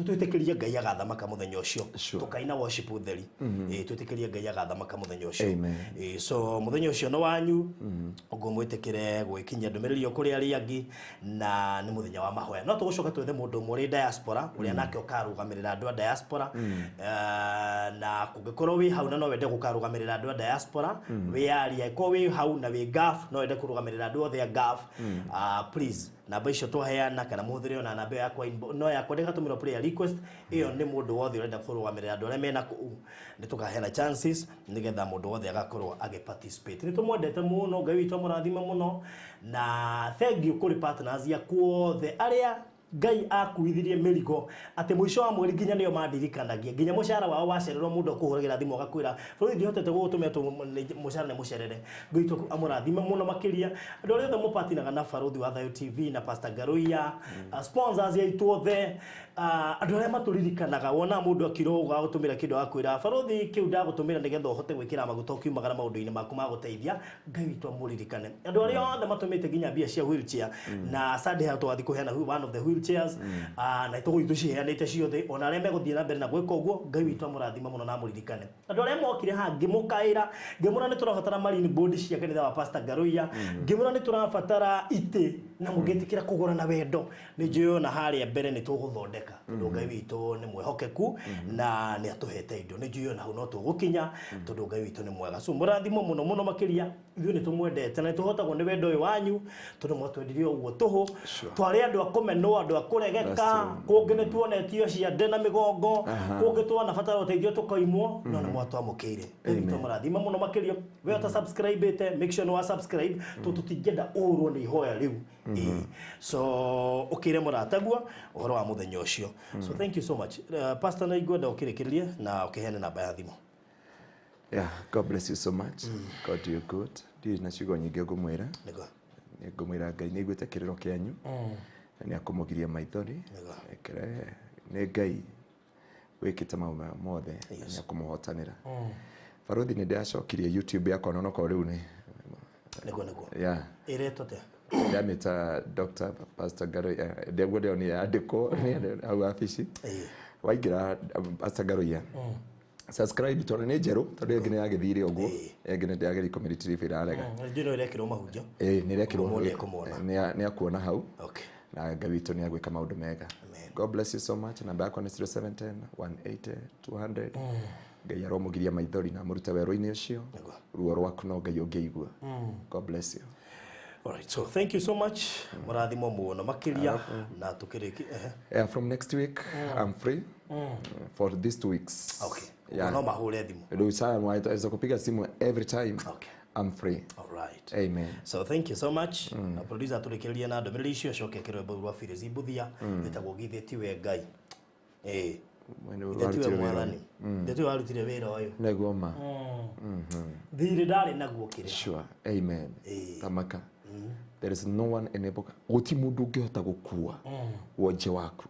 twitikirie Ngai agathamaka muthenya ucio Sure. tukaina worship utheri twitikirie Ngai agathamaka muthenya ucio Amen. so muthenya ucio no wanyu ugo mwitikire gwikinya ndumiriri kuri ari angi na ni muthenya wa mahoya no tugucoka twethe mundu muri diaspora uria nake ukarugamirira andu a diaspora na kungikorwo wi hau na no wende gukarugamirira andu a diaspora wi aria ko wi hau na wi gaf no wende kurugamirira andu othe a gaf please namba icio twaheana kana muthire na namba yakwa no yakwa ndikatumira prayer request iyo ni mundu wothe urenda kurugamirira andu aria mena ku ni tukaheana chances nigetha mundu wothe agakorwo age participate ni tumwendete muno Ngai witu murathima muno na thank you kuri partners ya kuothe aria Ngai akuithirie mirigo ati mwisho wa mweri nginya niyo mandirikanagia nginya mushara wao wacererwo mundu kuhuragira thimu agakwira bro ndihotete gugutumia mushara ne mucerere Ngai tu amurathima muno makiria andu aria othe mupatinaga na Faruthi wa Thayo TV na Pastor Garoia sponsors ya itwothe andu aria maturirikanaga wona mundu akiroga gutumira kindu akwira Faruthi kiu ndagutumira nigetha uhote gwikira maguta ukiumagara maundu-ini maku ma guteithia Ngai witu amuririkane andu aria othe matumite nginya bia cia wheelchair na Sunday hato wathi kuheana one of the wheelchairs na itugu itu ciheanite ciothe ona aria meguthie na mbere na gwika uguo Ngai witu amurathima muno na amuririkane andu aria mokire ha ngimukaira ngimura ni turabatara marine board cia kanitha wa Pastor Garoia ngimura ni turabatara ite na mugetikira kugura na wendo ni njuyo na haria mbere ni tuguthondeka tondu Ngai witu ni mwehokeku na ni atuhete indo ni njuyo na no tugukinya tondu Ngai witu ni mwega so murathimo muno muno makiria ithu ni tumwendete na tuhotagwo ni wendo uyu wanyu tondu mwatwendirie uguo tuhu twari andu akomenwo andu akuregeka kungi ni tuonetio ciande na migongo kungi twana batara uteithio tukaimwo no ni mwatwamukire Ngai murathimo muno makiria we ta subscribe ite make sure no wa subscribe tutingenda urwo ni ihoya riu so ukire muratagwa uhoro wa muthenya ucio so thank you so much pastor na igwenda ukirikirie na ukihene namba ya thimu. Yeah, God bless you so much. God do you good. Ndi na ciugo nyingi ngumwira. Nego. Ni ngumwira Ngai ni igwite kiriro kianyu. Na ni akumugiria maithori. Nego. Ekere ni Ngai wikite mauma mothe ni akumuhotanira. Faruthi ni ndacokirie YouTube yakwa no ko riu ni. Nego. Yeah. Ireto te. Ndamita Dr. Pastor Garoia. Ndegwo ndio ni andiko ni au afisi. Waingira Pastor Garoia. Subscribe to ne jeru tondu ngine yagithire uguo ngine ndiageri community live iralega ndino irekirwo mahunjo ni irekirwo ni akuona hau okay na Ngai witu ni agwika maundu mega. God bless you so much. Namba yako ni 0710 180 200 Ngai aromugiria maithori na murute werũ-inĩ ucio ruo rwaku no Ngai ungiigua. God bless you. All right, so thank you so much. Murathimo muno makiria na tukiriki from next week I'm free for these 2 weeks. Okay. Yeah. No mahure thimu. Ndio sana mwaiza kupiga simu every time. Okay. I'm free. All right. Amen. So thank you so much. Producer turekeria na ndomereri icio coke kirebo rwa Firizi Buthia betagwo githeti we Ngai. Ndetiwe mwathani. Ndetiwe warutire wira uyu. Neguo ma. Thiri ndari naguo kire. Sure. Amen. Tamaka. There is no one enable. Goti mundu ngihota gukua wonje waku.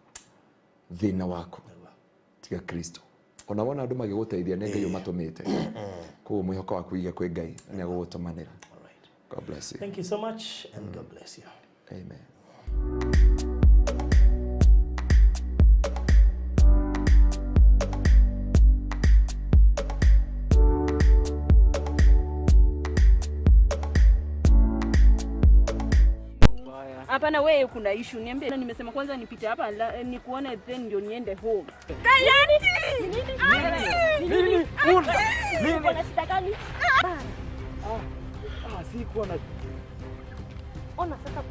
Thina waku. Tiga Kristo. Ona wona andu magiguteithia ne Ngai umatumite. Ko mwihoko waku ige kwe Ngai ni agugutumanira. All right. God bless you. Thank you so much and God bless you. Amen. Hapana wewe kuna issue niambie. Nimesema kwanza nipite hapa nikuone then ndio niende home. Nini? Una shida gani? Si kuona. Ona sasa